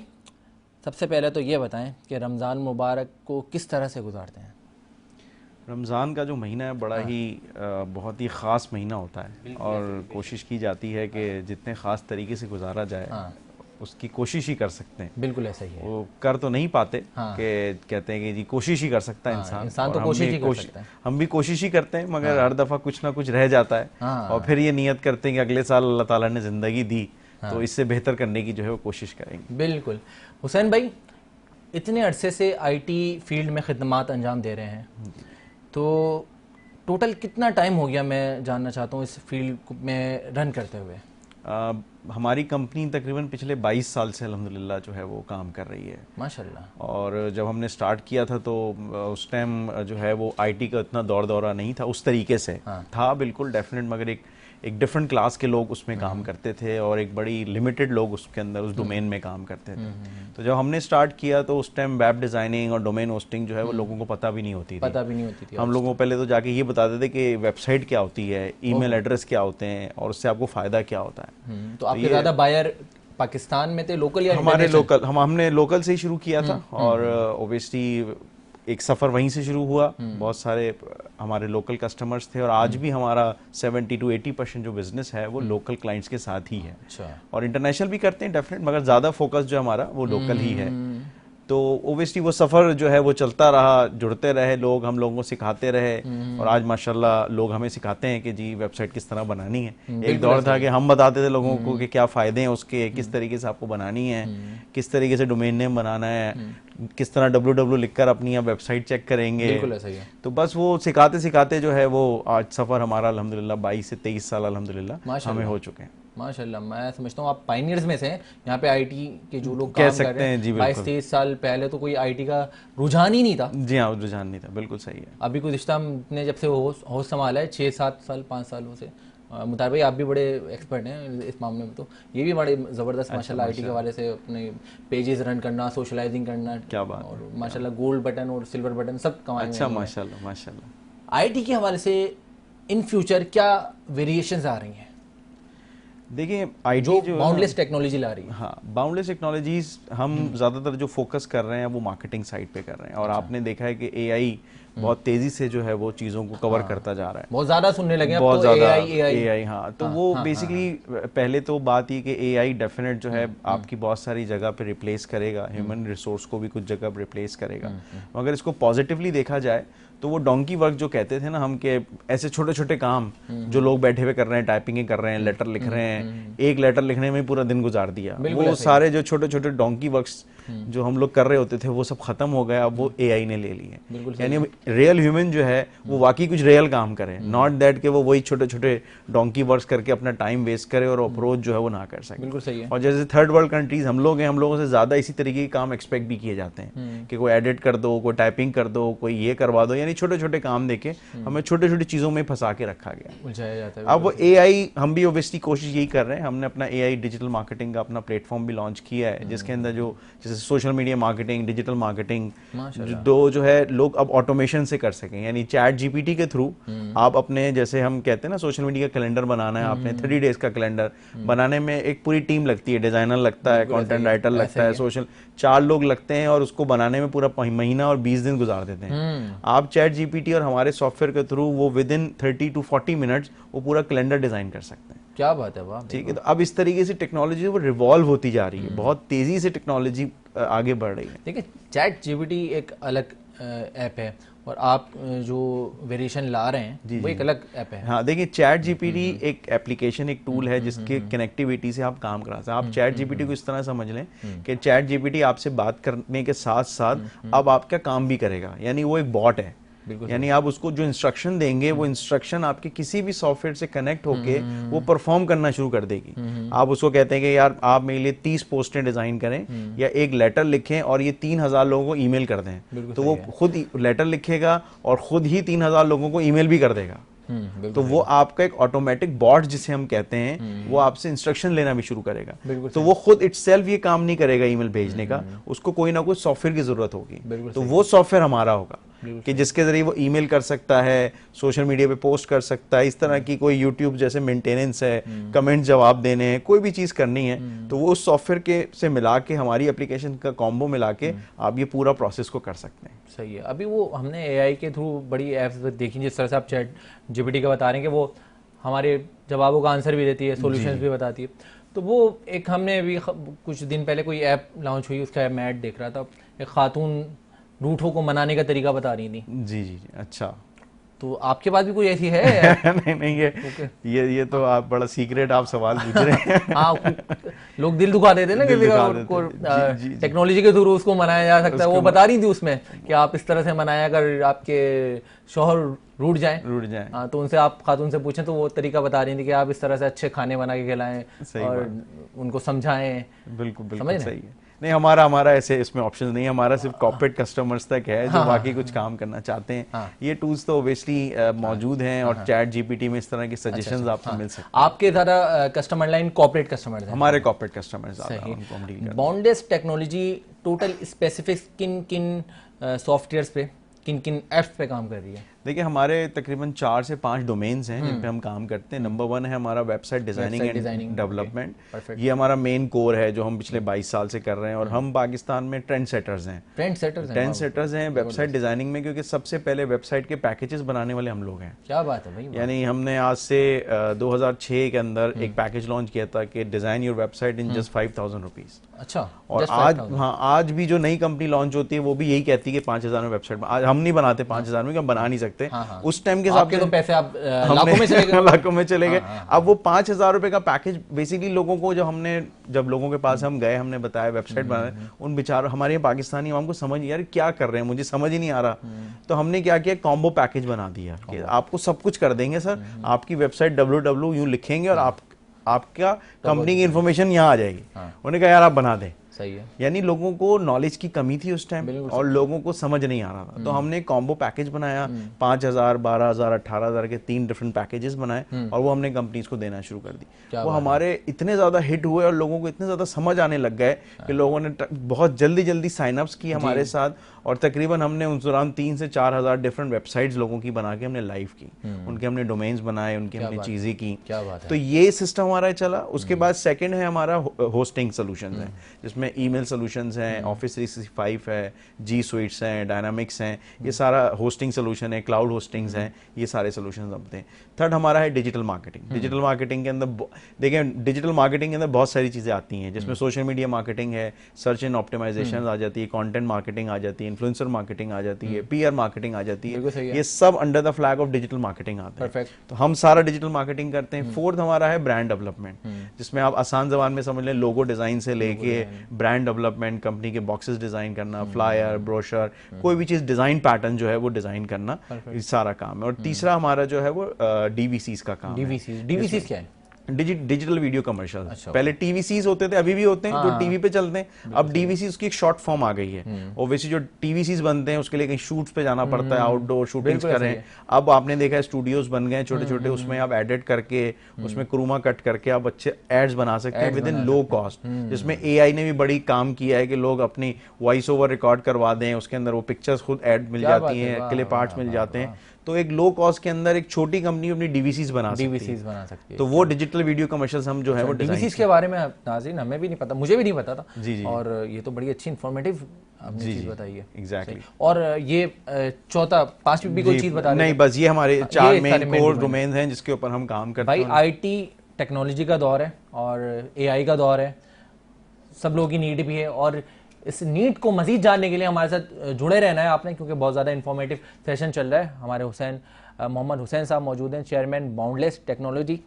A: सबसे पहले तो ये बताएं कि रमज़ान मुबारक को किस तरह से गुजारते हैं?
C: रमज़ान का जो महीना है बड़ा ही बहुत ही ख़ास महीना होता है और कोशिश की जाती है कि जितने ख़ास तरीके से गुजारा जाए उसकी कोशिश ही कर सकते हैं।
A: बिल्कुल ऐसा ही है।
C: वो कर तो नहीं पाते कि कहते हैं कि जी कोशिश ही कर सकता है इंसान
A: तो कोशिश ही कर सकता है।
C: हम भी कोशिश ही करते हैं, मगर हर दफ़ा कुछ ना कुछ रह जाता है और फिर ये नियत करते हैं कि अगले साल अल्लाह ताला ने ज़िंदगी दी तो इससे बेहतर करने की जो है वो कोशिश करेंगे।
A: बिल्कुल। हुसैन भाई, इतने अरसे से IT फील्ड में खिदमात अंजाम दे रहे हैं, तो टोटल कितना टाइम हो गया, मैं जानना चाहता हूँ इस फील्ड में रन करते हुए?
C: हमारी कंपनी तकरीबन पिछले 22 साल से अल्हम्दुलिल्लाह जो है वो काम कर रही है
A: माशाल्लाह।
C: और जब हमने स्टार्ट किया था तो उस टाइम जो है वो IT का इतना दौर दौरा नहीं था उस तरीके से। था बिल्कुल डेफिनेट, मगर एक डिफरेंट क्लास के लोग उसमें काम करते थे और एक बड़ी लिमिटेड लोग उसके अंदर उस डोमेन में काम करते थे। तो जब हमने स्टार्ट किया तो उस टाइम वेब डिज़ाइनिंग और डोमेन होस्टिंग जो है वो लोगों को पता भी नहीं होती थी। हम लोगों को पहले तो जाके ये बताते थे कि वेबसाइट क्या होती है, ईमेल एड्रेस क्या होते हैं और उससे आपको फ़ायदा क्या होता है।
A: तो आपके ज़्यादा बायर पाकिस्तान में थे, लोकल या
C: हमारे लोकल? हमने लोकल से ही शुरू किया था और ओबियसली एक सफ़र वहीं से शुरू हुआ। बहुत सारे हमारे लोकल कस्टमर्स थे और आज भी हमारा 70 to 80% जो बिज़नेस है वो लोकल क्लाइंट्स के साथ ही है। और इंटरनेशनल भी करते हैं डेफिनेट, मगर ज़्यादा फोकस जो हमारा वो लोकल ही है। तो ओबियसली वो सफ़र जो है वो चलता रहा, जुड़ते रहे लोग, हम लोगों को सिखाते रहे और आज माशाल्लाह लोग हमें सिखाते हैं कि जी वेबसाइट किस तरह बनानी है। एक दौर था कि हम बताते थे लोगों को कि क्या फ़ायदे हैं उसके, किस तरीके से आपको बनानी है, किस तरीके से डोमेन नेम बनाना है, किस तरह www लिखकर अपनी आप वेबसाइट चेक करेंगे।
A: बिल्कुल ऐसा ही है।
C: तो बस वो सिखाते सिखाते जो है वो आज सफ़र हमारा अल्हम्दुलिल्लाह 22 से 23 साल अल्हम्दुलिल्लाह हमें हो चुके हैं।
A: माशाल्लाह, मैं समझता हूँ आप पायनियर्स में से हैं यहाँ पे। IT के जो लोग काम कर रहे हैं 22-23 साल पहले तो कोई IT का रुझान ही नहीं था।
C: जी हाँ, रुझान नहीं था, बिल्कुल सही है।
A: अभी गुज़िश्ता ने जब से होस्ट संभाला है 6-7 साल 5 सालों से, मुतार भाई आप भी बड़े एक्सपर्ट हैं इस मामले में, तो ये भी बड़े ज़बरदस्त माशाल्लाह IT के हवाले से अपने पेजेस रन करना, सोशलाइजिंग करना,
C: क्या बात,
A: और माशाल्लाह गोल्ड बटन और सिल्वर बटन सब कमाए।
C: अच्छा, माशाल्लाह माशाल्लाह।
A: IT के हवाले से इन फ्यूचर क्या वेरिएशंस आ रही हैं?
C: देखिए IT जो
A: बाउंडलेस टेक्नोलॉजी ला रही है,
C: हाँ बाउंडलेस टेक्नोलॉजीज हम ज़्यादातर जो फोकस कर रहे हैं वो मार्केटिंग साइड पे कर रहे हैं और आपने देखा है कि AI बहुत तेजी से जो है वो चीज़ों को कवर करता जा रहा है।
A: बहुत ज़्यादा सुनने लगे
C: बहुत ज़्यादा AI। हाँ, तो वो बेसिकली पहले तो बात ये कि AI डेफिनेट जो है आपकी बहुत सारी जगह पे रिप्लेस करेगा, ह्यूमन रिसोर्स को भी कुछ जगह पे रिप्लेस करेगा। मगर इसको पॉजिटिवली देखा जाए तो वो डोंकी वर्क जो कहते थे ना हम, के ऐसे छोटे छोटे काम जो लोग बैठे हुए कर रहे हैं, टाइपिंग कर रहे हैं, लेटर लिख रहे हैं, एक लेटर लिखने में पूरा दिन गुजार दिया, वो सारे जो छोटे छोटे डोंकी वर्क्स जो हम लोग कर रहे होते थे वो सब खत्म हो गया, अब वो AI ने ले लिए। यानी रियल ह्यूमन जो है वो वाकई कुछ रियल काम करे, नॉट दैट कि वो वही छोटे छोटे डोंकी वर्क्स करके अपना टाइम वेस्ट करे और अप्रोच जो है वो ना कर सके।
A: बिल्कुल सही है।
C: और जैसे थर्ड वर्ल्ड कंट्रीज हम लोग हैं, हम लोगों से ज्यादा इसी तरीके के काम एक्सपेक्ट भी किए जाते हैं कि कोई एडिट कर दो, कोई टाइपिंग कर दो, कोई ये करवा दो, यानी छोटे छोटे काम देके हमें छोटी छोटी चीजों में फंसा के रखा गया,
A: उलझाया जाता है।
C: अब वो AI हम भी ओबियसली कोशिश यही कर रहे हैं। हमने अपना AI डिजिटल मार्केटिंग का अपना प्लेटफॉर्म भी लॉन्च किया है जिसके अंदर जो जैसे social media marketing, digital marketing जो है लोग अब ऑटोमेशन से कर सकें, यानी चैट GPT के थ्रू आप अपने, जैसे हम कहते हैं ना सोशल मीडिया का कैलेंडर बनाना है आपने, 30 डेज का कैलेंडर बनाने में एक पूरी टीम लगती है, डिजाइनर लगता है, कंटेंट राइटर लगता है, सोशल 4 लोग लगते हैं और उसको बनाने में पूरा महीना और 20 दिन गुजार देते हैं। आप चैट GPT और हमारे सॉफ्टवेयर के थ्रू वो विद इन 30 to 40 मिनट्स वो पूरा कैलेंडर डिजाइन कर सकते हैं।
A: क्या बात है, वाह।
C: ठीक है, तो अब इस तरीके से टेक्नोलॉजी वो रिवॉल्व होती जा रही है, बहुत तेजी से टेक्नोलॉजी आगे बढ़ रही है।
A: देखिए चैट GPT एक अलग ऐप है और आप जो वेरिएशन ला रहे हैं वो एक अलग ऐप है।
C: हाँ देखिए, चैट जीपीटी एक एप्लीकेशन, एक टूल है जिसके कनेक्टिविटी से आप काम करा सकते हैं। आप चैट जीपीटी को इस तरह समझ लें कि चैट जीपीटी आपसे बात करने के साथ साथ अब आपका काम भी करेगा, यानी वो एक बॉट है। यानी आप उसको जो इंस्ट्रक्शन देंगे वो इंस्ट्रक्शन आपके किसी भी सॉफ्टवेयर से कनेक्ट होके वो परफॉर्म करना शुरू कर देगी। आप उसको कहते हैं कि यार आप मेरे लिए 30 पोस्टें डिजाइन करें या एक लेटर लिखें और ये 3000 लोगों को ईमेल कर दें, तो वो खुद लेटर लिखेगा और खुद ही 3000 लोगों को ईमेल भी कर देगा। तो वो आपका एक ऑटोमेटिक बॉट जिसे हम कहते हैं, वो आपसे इंस्ट्रक्शन लेना भी शुरू करेगा। तो वो खुद इटसेल्फ ये काम नहीं करेगा ईमेल भेजने का, उसको कोई ना कोई सॉफ्टवेयर की जरूरत होगी। तो वो सॉफ्टवेयर हमारा होगा कि जिसके जरिए वो ईमेल कर सकता है, सोशल मीडिया पे पोस्ट कर सकता है, इस तरह की कोई यूट्यूब जैसे मेंटेनेंस है, कमेंट जवाब देने हैं, कोई भी चीज करनी है तो वो उस सॉफ्टवेयर के से मिला के, हमारी एप्लीकेशन का कॉम्बो मिला के आप ये पूरा प्रोसेस को कर सकते हैं।
A: सही है। अभी वो हमने एआई के थ्रू बड़ी ऐप्स देखी, जिस तरह से आप चैट जीपीटी का बता रहे हैं कि वो हमारे जवाबों का आंसर भी देती है, सॉल्यूशंस भी बताती है। तो वो एक हमने अभी कुछ दिन पहले कोई ऐप लॉन्च हुई, उसका मैं ऐड देख रहा था, एक खातून रूठों को मनाने का तरीका बता रही थी।
C: जी जी, अच्छा।
A: तो आपके पास भी कोई ऐसी है?
C: नहीं, ये तो आप बड़ा सीक्रेट आप सवाल पूछ रहे हैं।
A: हाँ, लोग दिल दुखा देते ना किसी का, टेक्नोलॉजी के थ्रू उसको मनाया जा सकता है। वो बता रही थी उसमें कि आप इस तरह से मनाया, अगर आपके शौहर रूठ जाएं। हाँ, तो उनसे आप खातून से पूछें तो वो तरीका बता रही थी कि आप इस तरह से अच्छे खाने बना के खिलाएं और उनको समझाएं।
C: बिल्कुल सही है। नहीं, हमारा ऐसे इसमें ऑप्शन नहीं है, हमारा सिर्फ कॉर्पोरेट कस्टमर्स तक है जो बाकी कुछ काम करना चाहते हैं। ये टूल्स तो ओब्वियसली मौजूद हैं और चैट जीपीटी में इस तरह के सजेशंस आपको मिल सकते हैं।
A: आपके ज़्यादा कस्टमर लाइन कॉर्पोरेट कस्टमर्स हैं?
C: हमारे कॉर्पोरेट कस्टमर्स ज़्यादा।
A: बाउंडलेस टेक्नोलॉजी टोटल स्पेसिफिक किन सॉफ्टवेयर्स पे, किन ऐप्स पे काम कर रही है?
C: देखिए, हमारे तकरीबन 4 से 5 डोमेन्स हैं जिन पे हम काम करते हैं। नंबर 1 है हमारा वेबसाइट डिजाइनिंग एंड डेवलपमेंट। ये हमारा मेन कोर है जो हम पिछले 22 साल से कर रहे हैं और हम पाकिस्तान में ट्रेंड सेटर्स हैं वेबसाइट डिजाइनिंग में, क्योंकि सबसे पहले वेबसाइट के पैकेजेस बनाने वाले हम लोग हैं।
A: क्या बात है भाई।
C: यानी हमने आज से 2006 के अंदर एक पैकेज लॉन्च किया था कि design your website in just 5000 rupees.
A: अच्छा।
C: और आज भी जो नई कंपनी लॉन्च होती है वो भी यही कहती है कि 5000 में वेबसाइट। आज हम नहीं बनाते 5000 में, हम बना नहीं सकते। उस टाइम के हिसाब से
A: तो पैसे आप लाखों में चले गए।
C: अब वो 5000 रुपए का पैकेज बेसिकली लोगों को, जब लोगों के पास हम गए, हमने बताया वेबसाइट बनाए, उन बेचारों, हमारे पाकिस्तानी हमको समझ यार क्या कर रहे हैं, मुझे समझ ही नहीं आ रहा। तो हमने क्या किया, कॉम्बो पैकेज बना दिया कि आपको सब कुछ कर देंगे सर, आपकी वेबसाइट www यूं लिखेंगे और आपका कंपनी की इंफॉर्मेशन यहाँ आ जाएगी। उन्होंने कहा यार आप बना दें।
A: सही है।
C: यानी लोगों को नॉलेज की कमी थी उस टाइम और लोगों को समझ नहीं आ रहा था, तो हमने एक कॉम्बो पैकेज बनाया, 5000, 12000, 18000 के 3 डिफरेंट पैकेजेस बनाए और वो हमने कंपनीज को देना शुरू कर दी। वो हमारे इतने ज्यादा हिट हुए और लोगों को इतने ज्यादा समझ आने लग गए कि लोगों ने बहुत जल्दी साइन अप्स किए हमारे साथ और तकरीबन हमने उस दौरान 3 से 4000 डिफरेंट वेबसाइट्स लोगों की बना के हमने लाइव की, उनके हमने डोमेन्स बनाए, उनकी हमने चीजें की। तो ये सिस्टम हमारा चला। उसके बाद सेकेंड है हमारा होस्टिंग सोल्यूशन है, जिसमें ईमेल सोल्यूशंस हैं, ऑफिस 365 है, जी स्वीट्स हैं, डायनामिक्स हैं, ये सारा होस्टिंग सोल्यूशन है, क्लाउड होस्टिंग्स हैं, ये सारे सोल्यूशंस हम हैं। थर्ड हमारा है डिजिटल मार्केटिंग। डिजिटल मार्केटिंग के अंदर देखें, डिजिटल मार्केटिंग के अंदर बहुत सारी चीजें आती हैं, जिसमें सोशल मीडिया मार्केटिंग है, सर्च एंड ऑप्टिमाइजेशन आ जाती है, कंटेंट मार्केटिंग आ जाती है, इन्फ्लुएंसर मार्केटिंग आ जाती है, पीआर मार्केटिंग आ जाती है। ये सब under the flag of digital marketing आते हैं। तो हम सारा डिजिटल मार्केटिंग करते हैं। फोर्थ हमारा है ब्रांड डेवलपमेंट, जिसमें आप आसान जबान में समझ लें, लोगो डिजाइन से लेके ब्रांड डेवलपमेंट, कंपनी के बॉक्सेस डिजाइन करना, फ्लायर, ब्रोशर, कोई भी चीज डिजाइन पैटर्न जो है वो डिजाइन करना, ये सारा काम है। और तीसरा हमारा जो है वो डीवीसीज का काम है।
A: डीवीसीज क्या है?
C: Digital video commercial. पहले टीवीसीज होते थे, अभी भी होते हैं, जो टीवी पे चलते हैं। अब डीवीसी उसकी एक शॉर्ट फॉर्म आ गई है। ओब्वियसली जो टीवीसीज बनते हैं उसके लिए कहीं शूट्स पे जाना पड़ता है, आउटडोर शूटिंग्स कर रहे हैं। अब आपने देखा है स्टूडियोज बन गए छोटे छोटे, उसमें आप एडिट करके, उसमें क्रूमा कट करके आप अच्छे एड्स बना सकते हैं विद इन लो कॉस्ट, जिसमें एआई ने भी बड़ी काम किया है कि लोग अपनी वॉइस ओवर रिकॉर्ड करवा दें, उसके अंदर वो पिक्चर्स खुद एड मिल जाती हैं, क्लिप आर्ट्स मिल जाते हैं। तो एक लो कॉस्ट के अंदर एक छोटी कंपनी अपनी डीवीसीज बना सकती है। तो वो डिजिटल वीडियो कमर्शियल्स हम जो है वो
A: डीवीसीज के बारे में नाज़रीन हमें भी नहीं पता, मुझे भी नहीं पता था। जी। और ये तो बड़ी अच्छी इन्फॉर्मेटिव आपने चीज बताई है।
C: एग्जैक्टली। और
A: ये चौथा, पांचवी भी कोई चीज बता
C: नहीं, बस ये हमारे 4 मेन कोर डोमेन हैं जिसके ऊपर हम काम करते हैं।
A: भाई आईटी टेक्नोलॉजी का दौर है और एआई का दौर है, सब लोगों की नीड भी है और इस नीड को मजीद जानने के लिए हमारे साथ जुड़े रहना है आपने, क्योंकि बहुत ज़्यादा इन्फॉर्मेटिव सेशन चल रहा है। हमारे मोहम्मद हुसैन साहब मौजूद हैं, चेयरमैन बाउंडलेस टेक्नोलॉजी।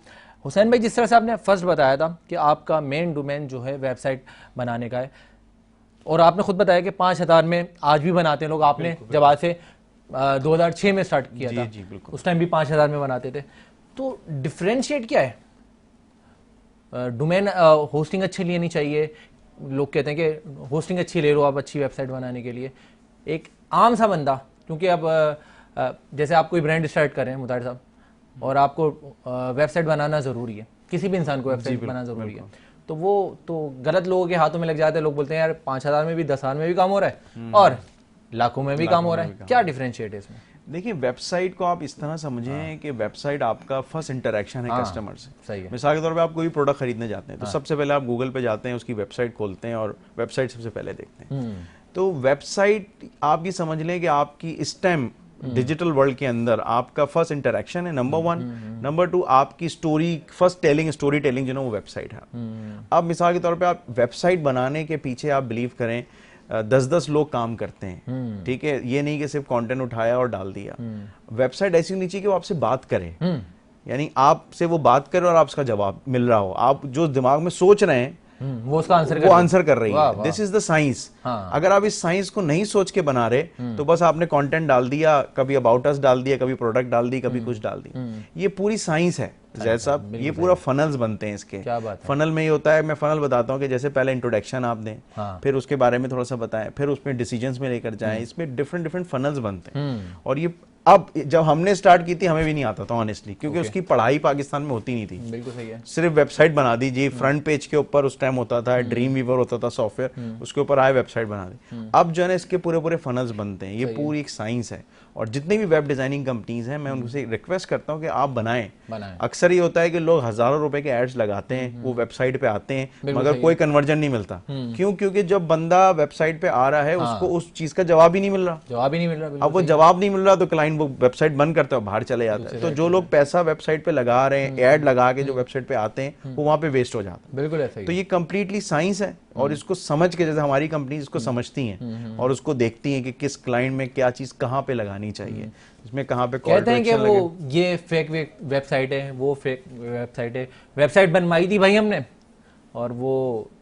A: हुसैन भाई, जिस तरह से आपने फर्स्ट बताया था कि आपका मेन डोमेन जो है वेबसाइट बनाने का है, और आपने खुद बताया कि 5000 में आज भी बनाते हैं लोग। आपने जब आज से 2006 में स्टार्ट किया था, उस टाइम भी 5000 में बनाते थे। तो डिफरेंशिएट क्या है? डोमेन होस्टिंग अच्छी लेनी चाहिए, लोग कहते हैं कि होस्टिंग अच्छी ले लो आप अच्छी वेबसाइट बनाने के लिए। एक आम सा बंदा, क्योंकि अब जैसे आप कोई ब्रांड स्टार्ट कर रहे हैं मुताहिर साहब, और आपको वेबसाइट बनाना ज़रूरी है, किसी भी इंसान को वेबसाइट बनाना ज़रूरी है, तो वो तो गलत लोगों के हाथों में लग जाते हैं। लोग बोलते हैं यार 5000 में भी 10,000 में भी काम हो रहा है और लाखों में भी काम हो रहा है। क्या डिफरेंशिएट है इसमें?
C: देखिए, वेबसाइट को आप इस तरह समझें कि वेबसाइट आपका फर्स्ट इंटरेक्शन है कस्टमर से।
A: सही है।
C: मिसाल के तौर पे आप कोई प्रोडक्ट खरीदने जाते हैं तो सबसे पहले आप गूगल पे जाते हैं, उसकी वेबसाइट खोलते हैं और वेबसाइट सबसे पहले देखते हैं। तो वेबसाइट आप ये समझ लें कि आपकी इस टाइम डिजिटल वर्ल्ड के अंदर आपका फर्स्ट इंटरेक्शन है, नंबर 1। नंबर 2, आपकी स्टोरी, फर्स्ट स्टोरी टेलिंग जो ना वो वेबसाइट है। अब मिसाल के तौर पे आप वेबसाइट बनाने के पीछे आप बिलीव करें 10-10 लोग काम करते हैं, ठीक है। ये नहीं कि सिर्फ कंटेंट उठाया और डाल दिया। वेबसाइट ऐसी होनी चाहिए कि वो आपसे बात करे, यानी आपसे वो बात करे और आपका जवाब मिल रहा हो। आप जो दिमाग में सोच रहे हैं
A: वो उसका
C: आंसर कर रही है। This is the science. अगर आप इस साइंस को नहीं सोच के बना रहे तो बस आपने कंटेंट डाल दिया, कभी अबाउट अस डाल दिया, कभी प्रोडक्ट डाल दी, कभी कुछ डाल दिया। ये पूरी साइंस है जैद साहब। ये पूरा फनल्स बनते हैं इसके। फनल में ये होता है, मैं फनल बताता हूँ कि जैसे पहले इंट्रोडक्शन आप दें, फिर उसके बारे में थोड़ा सा बताएं, फिर उसमें डिसीजंस में लेकर जाएं। इसमें डिफरेंट फनल्स बनते हैं। और ये अब जब हमने स्टार्ट की थी हमें भी नहीं आता था ऑनेस्टली, क्योंकि उसकी पढ़ाई पाकिस्तान में होती नहीं थी।
A: बिल्कुल सही है।
C: सिर्फ वेबसाइट बना दीजिए, फ्रंट पेज के ऊपर उस टाइम होता था ड्रीम वीवर होता था सॉफ्टवेयर, उसके ऊपर आए वेबसाइट बना दी। अब जो है ना इसके पूरे फनल्स बनते हैं। ये पूरी एक साइंस है। और जितने भी वेब डिजाइनिंग कंपनीज हैं मैं उनसे रिक्वेस्ट करता हूँ कि आप बनाएं। अक्सर ये होता है कि लोग हजारों रुपए के एड्स लगाते हैं, वो वेबसाइट पे आते हैं मगर कोई कन्वर्जन नहीं मिलता। क्यों? क्योंकि जब बंदा वेबसाइट पे आ रहा है उसको उस चीज का जवाब ही नहीं मिल रहा। अब वो जवाब नहीं मिल रहा तो क्लाइंट वो वेबसाइट बंद करता है, बाहर चले जाता है। तो जो लोग पैसा वेबसाइट पे लगा रहे हैं, एड लगा के जो वेबसाइट पे आते हैं, वो वहां पे वेस्ट हो जाता है।
A: बिल्कुल ऐसा ही।
C: तो ये कंप्लीटली साइंस है और इसको समझ के, जैसे हमारी कंपनी इसको समझती हैं और उसको देखती हैं कि किस क्लाइंट में क्या चीज कहाँ पे लगानी चाहिए, इसमें कहाँ पे
A: कहते हैं कि वो ये फेक वेबसाइट है, वो फेक वेबसाइट है। वेबसाइट बनवाई थी भाई हमने और वो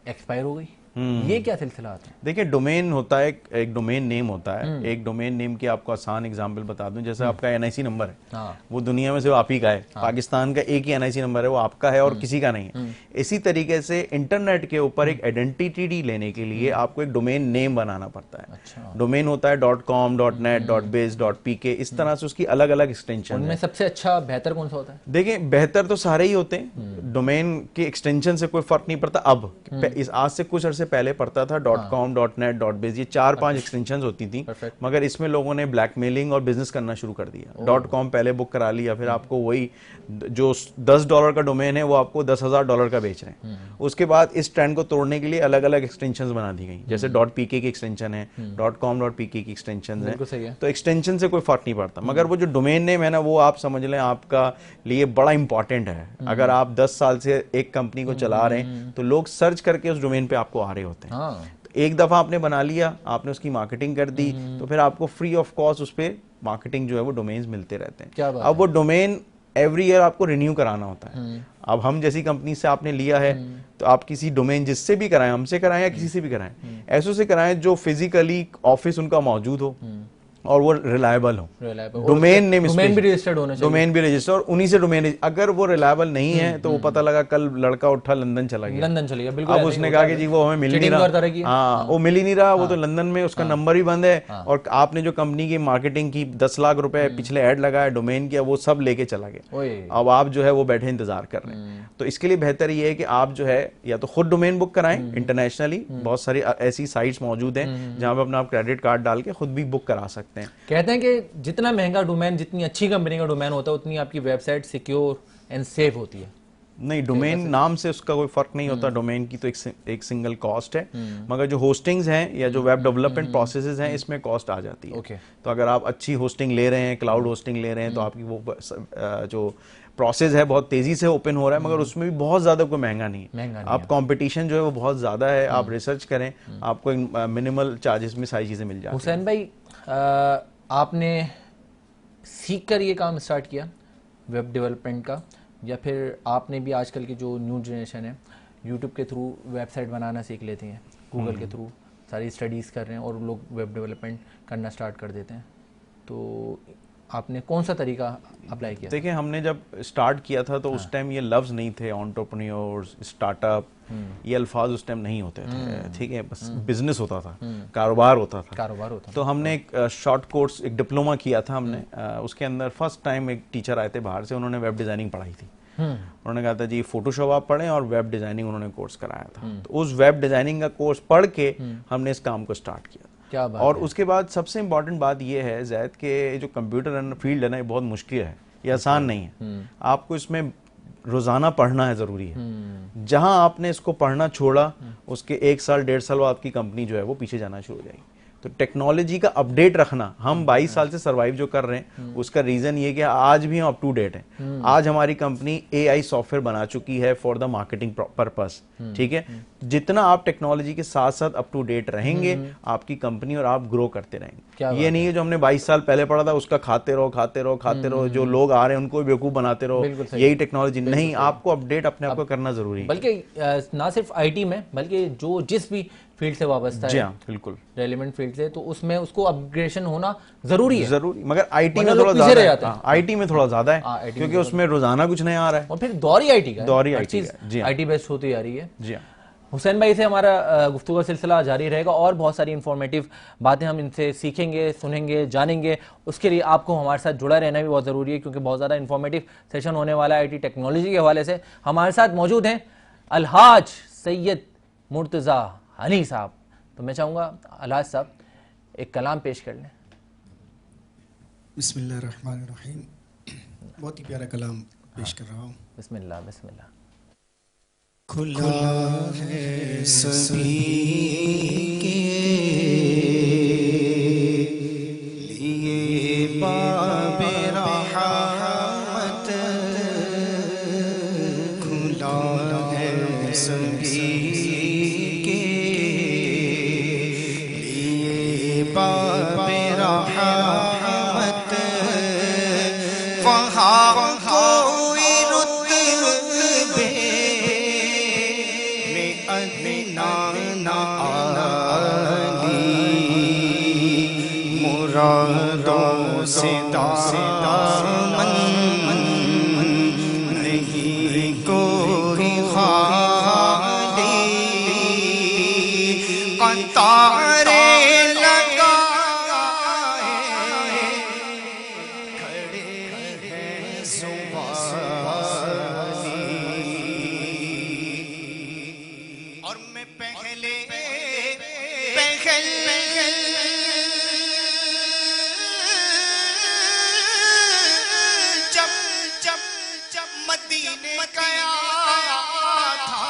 A: एक्सपायर हो गई। ये क्या सिलसिला आता है?
C: देखिए, डोमेन होता है, एक डोमेन नेम होता है। एक डोमेन नेम की आपको आसान एग्जांपल बता दूं, जैसे आपका एनआईसी नंबर है, वो दुनिया में सिर्फ आप ही का है। पाकिस्तान का एक ही एनआईसी नंबर है, वो आपका है और किसी का नहीं है। इसी तरीके से इंटरनेट के ऊपर एक आइडेंटिटी लेने के लिए आपको एक डोमेन नेम बनाना पड़ता है। डोमेन होता है .com, .net, .biz, .pk, इस तरह से उसकी अलग अलग एक्सटेंशन।
A: उनमें सबसे अच्छा बेहतर कौन सा होता है?
C: देखिए, बेहतर तो सारे ही होते हैं। डोमेन के एक्सटेंशन से कोई फर्क नहीं पड़ता। अब इस आज से कुछ अर्से पहले पड़ता था .com, .net, .biz, ये 4-5 एक्सटेंशंस होती थी। मगर इसमें लोगों ने ब्लैकमेलिंग और बिजनेस करना शुरू कर दिया। .com पहले बुक करा लिया, फिर आपको वही जो $10 का डोमेन है वो आपको $10,000 का बेच रहे हैं। उसके बाद इस ट्रेंड को तोड़ने के लिए अलग अलग एक्सटेंशंस बना दी गई, जैसे .pk की एक्सटेंशन है, .com, .pk की एक्सटेंशन है। तो एक्सटेंशन से कोई फर्क नहीं पड़ता। मगर वो जो डोमेन नेम है ना, वो आप समझ लें आपका लिए बड़ा इंपॉर्टेंट है। अगर आप 10 साल से एक कंपनी को चला रहे हैं तो लोग सर्च करके उस डोमेन पे आपको आ रहे होते हैं। तो एक दफा आपने बना लिया, आपने उसकी मार्केटिंग कर दी, तो फिर आपको फ्री ऑफ कॉस्ट उस पर मार्केटिंग जो है वो डोमेन्स मिलते रहते हैं। अब वो डोमेन एवरी ईयर आपको रिन्यू कराना होता है। अब हम जैसी कंपनी से आपने लिया है तो आप किसी डोमेन जिससे भी कराएं, हमसे कराएं या किसी से भी कराएं, ऐसों से कराएं जो फिजिकली ऑफिस उनका मौजूद हो और वो रिलायबल हो। डोमेन नेम
A: भी रजिस्टर्ड होना चाहिए।
C: डोमेन भी रजिस्टर, और उन्हीं से डोमेन। अगर वो रिलायबल नहीं है तो वो पता लगा कल लड़का उठा लंदन चला गया। बिल्कुल। अब उसने कहा कि जी वो हमें मिल नहीं रहा। हाँ, वो मिल ही नहीं रहा। वो तो लंदन में उसका नंबर भी बंद है और आपने जो कंपनी की मार्केटिंग की 10 लाख रुपए पिछले ऐड लगाया, डोमेन किया, वो सब लेके चला गया। अब आप जो है वो बैठे इंतजार कर रहे हैं। तो इसके लिए बेहतर ये है कि आप जो है या तो खुद डोमेन बुक कराएं इंटरनेशनली। बहुत सारी ऐसी साइट्स मौजूद हैं जहां पे अपना आप क्रेडिट कार्ड डाल के खुद भी बुक करा सकते हैं।
A: कहते हैं कि जितना महंगा डोमेन, जितनी अच्छी कंपनी का डोमेन होता है, उतनी आपकी वेबसाइट सिक्योर एंड सेफ होती है।
C: नहीं, डोमेन नाम से उसका कोई फर्क नहीं होता। डोमेन की तो एक सिंगल कॉस्ट है, मगर जो होस्टिंग्स हैं या जो वेब डेवलपमेंट प्रोसेसेस हैं इसमें कॉस्ट आ जाती है। तो अगर आप अच्छी होस्टिंग ले रहे हैं, क्लाउड होस्टिंग ले रहे हैं, तो आपकी वो जो प्रोसेस है बहुत तेजी से ओपन हो रहा है, मगर उसमें भी बहुत ज्यादा कोई महंगा नहीं है। आप कंपटीशन जो है वो बहुत ज्यादा है, आप रिसर्च करें, आपको मिनिमल चार्जेस में सारी चीजें मिल जाती हैं।
A: हुसैन भाई, आपने सीख कर ये काम स्टार्ट किया वेब डेवलपमेंट का, या फिर आपने भी आजकल की जो न्यू जनरेशन है यूट्यूब के थ्रू वेबसाइट बनाना सीख लेती हैं, गूगल के थ्रू सारी स्टडीज़ कर रहे हैं और लोग वेब डेवलपमेंट करना स्टार्ट कर देते हैं, तो आपने कौन सा तरीका अप्लाई किया?
C: देखिए, हमने जब स्टार्ट किया था तो उस टाइम ये लफ्ज़ नहीं थे, एंटरप्रेन्योर्स, स्टार्टअप, ये अल्फाज उस टाइम नहीं होते थे। ठीक है, बस बिजनेस होता था, कारोबार होता था। तो हमने एक शॉर्ट कोर्स, एक डिप्लोमा किया था हमने। उसके अंदर फर्स्ट टाइम एक टीचर आए थे बाहर से, उन्होंने वेब डिज़ाइनिंग पढ़ाई थी। उन्होंने कहा था जी फोटोशॉप आप पढ़ें, और वेब डिज़ाइनिंग उन्होंने कोर्स कराया था। तो उस वेब डिज़ाइनिंग का कोर्स पढ़ के हमने इस काम को स्टार्ट किया।
A: क्या बात
C: और
A: है?
C: उसके बाद सबसे इम्पॉर्टेंट बात यह है जैद के जो कंप्यूटर फील्ड है ना, ये बहुत मुश्किल है, ये आसान नहीं है। आपको इसमें रोजाना पढ़ना है, जरूरी है। जहां आपने इसको पढ़ना छोड़ा, उसके 1 साल 1.5 साल बाद आपकी कंपनी जो है वो पीछे जाना शुरू हो जाएगी। तो टेक्नोलॉजी का अपडेट रखना, हम 22 साल से सर्वाइव जो कर रहे हैं उसका रीजन ये कि आज भी हम अप टू डेट हैं। आज हमारी कंपनी AI सॉफ्टवेयर बना चुकी है फॉर द मार्केटिंग पर्पस। ठीक है, जितना आप टेक्नोलॉजी के साथ साथ अप टू डेट रहेंगे, आपकी कंपनी और आप ग्रो करते रहेंगे। ये नहीं है जो हमने 22 साल पहले पढ़ा था उसका खाते रहो, जो लोग आ रहे हैं उनको बेवकूफ बनाते रहो, यही टेक्नोलॉजी नहीं। आपको अपडेट अपने आप को करना जरूरी है,
A: बल्कि ना सिर्फ IT में, बल्कि जो जिस भी फील्ड से वाबस्ता है,
C: बिल्कुल
A: रेलेवेंट फील्ड से, तो उसमें उसको अपग्रेडेशन होना जरूरी है।
C: जरूरी, मगर IT में थोड़ा ज्यादा है। IT में थोड़ा ज्यादा है क्योंकि उसमें रोजाना कुछ नया आ रहा है,
A: और फिर दौर ही IT का है,
C: दौर ही IT है। जी,
A: IT बेस्ड होती आ रही है।
C: जी हाँ।
A: हुसैन भाई से हमारा गुफ्तगू का सिलसिला जारी रहेगा, और बहुत सारी इंफॉर्मेटिव बातें हम इनसे सीखेंगे, सुनेंगे, जानेंगे। उसके लिए आपको हमारे साथ जुड़ा रहना भी बहुत ज़रूरी है, क्योंकि बहुत ज़्यादा इंफॉर्मेटिव सेशन होने वाला है IT टेक्नोलॉजी के हवाले से। हमारे साथ मौजूद हैं अलहाज सैयद मुर्तज़ा हनी साहब। तो मैं चाहूँगा अलहाज साहब एक कलाम पेश कर लें।
D: बिस्मिल्लाहिर्रहमानिर्रहीम। बहुत ही प्यारा कलाम पेश कर रहा हूँ।
A: बिस्मिल्लाह बिस्मिल्लाह।
D: खुला है सभी के लिए बाबे रहमत, खुला है सभी के लिए बाबे रहमत, वहाँ कोई रुतबे मुरादों से दामन नहीं कोई खाली, कतारे लगाए खड़े हैं सुवाली, और मैं पहले जब मदीने गया था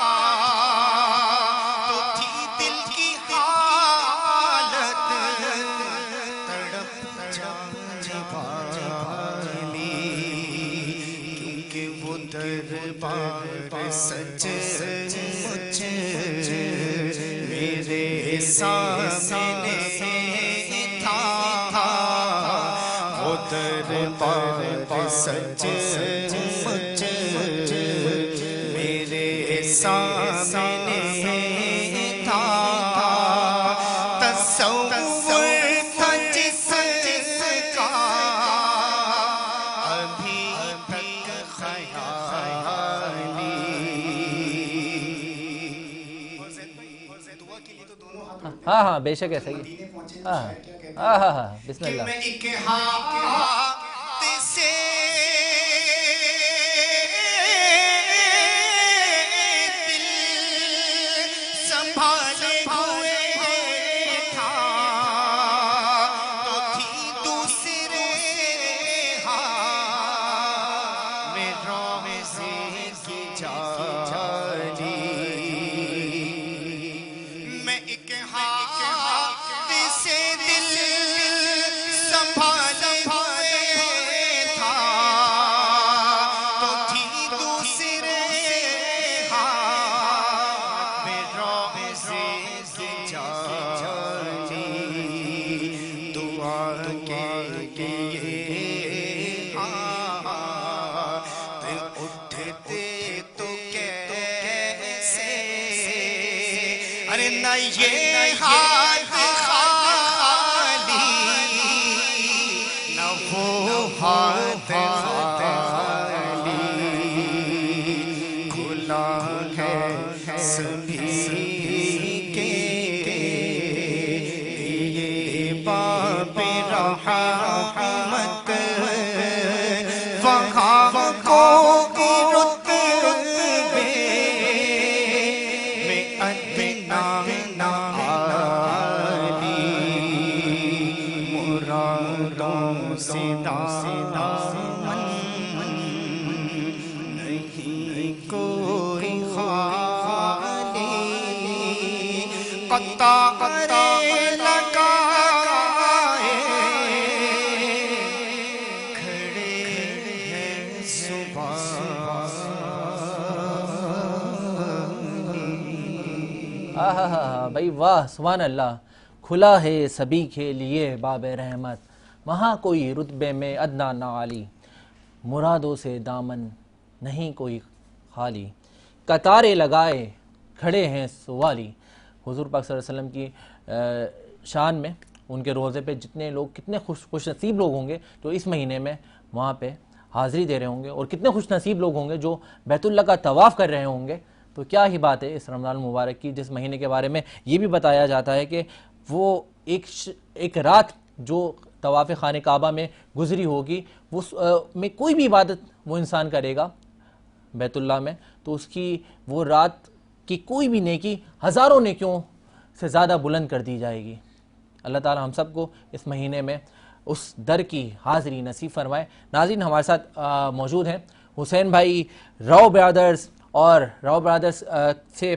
D: तो थी दिल की हालत तड़प जाने वाली, क्योंकि वो दरबार सच मुझ मेरे सामने था, वो दरबार सच मुझ मेरे सामने था, तसव्वुर था जिसका अभी तक ख़याली।
A: हाँ हाँ बेशक ऐसा ही। हाँ हाँ हाँ बिस्मिल्लाह।
D: मैं एक हाथ से दिल संभाले हुए था, तो थी दूसरे हाथ में रोज़े की जा
E: उठते तो कैसे, अरे न ये हाथ खाली न वो हाथ खाली, खुला है सभी के ये बाबे रहमत, वहाँ को रुतबे में अदना आली, मुरादों से दामन नहीं कोई खाली, कतारे लगाए खड़े हैं सुबह।
A: आहा भाई वाह, सुभान अल्लाह। खुला है सभी के लिए बाब रहमत, वहाँ कोई रुतबे में अदना ना आली, मुरादों से दामन नहीं कोई खाली, कतारे लगाए खड़े हैं सुवाली। हुजूर पाक सल्लल्लाहु अलैहि वसल्लम की शान में उनके रोज़े पे जितने लोग, कितने खुश नसीब लोग होंगे जो इस महीने में वहाँ पे हाज़िरी दे रहे होंगे, और कितने खुश नसीब लोग होंगे जो बैतुल्लाह का तवाफ़ कर रहे होंगे। तो क्या ही बात है इस रमज़ान मुबारक की, जिस महीने के बारे में ये भी बताया जाता है कि वो एक रात जो तवाफ़ खाने काबा में गुजरी होगी, वो में कोई भी इबादत वो इंसान करेगा बैतुल्लाह में, तो उसकी वो रात की कोई भी नेकी हज़ारों नेकियों से ज़्यादा बुलंद कर दी जाएगी। अल्लाह ताला हम सबको इस महीने में उस दर की हाज़िरी नसीब फरमाए। नाज़रीन, हमारे साथ मौजूद हैं हुसैन भाई राव ब्रदर्स, और राव ब्रदर्स से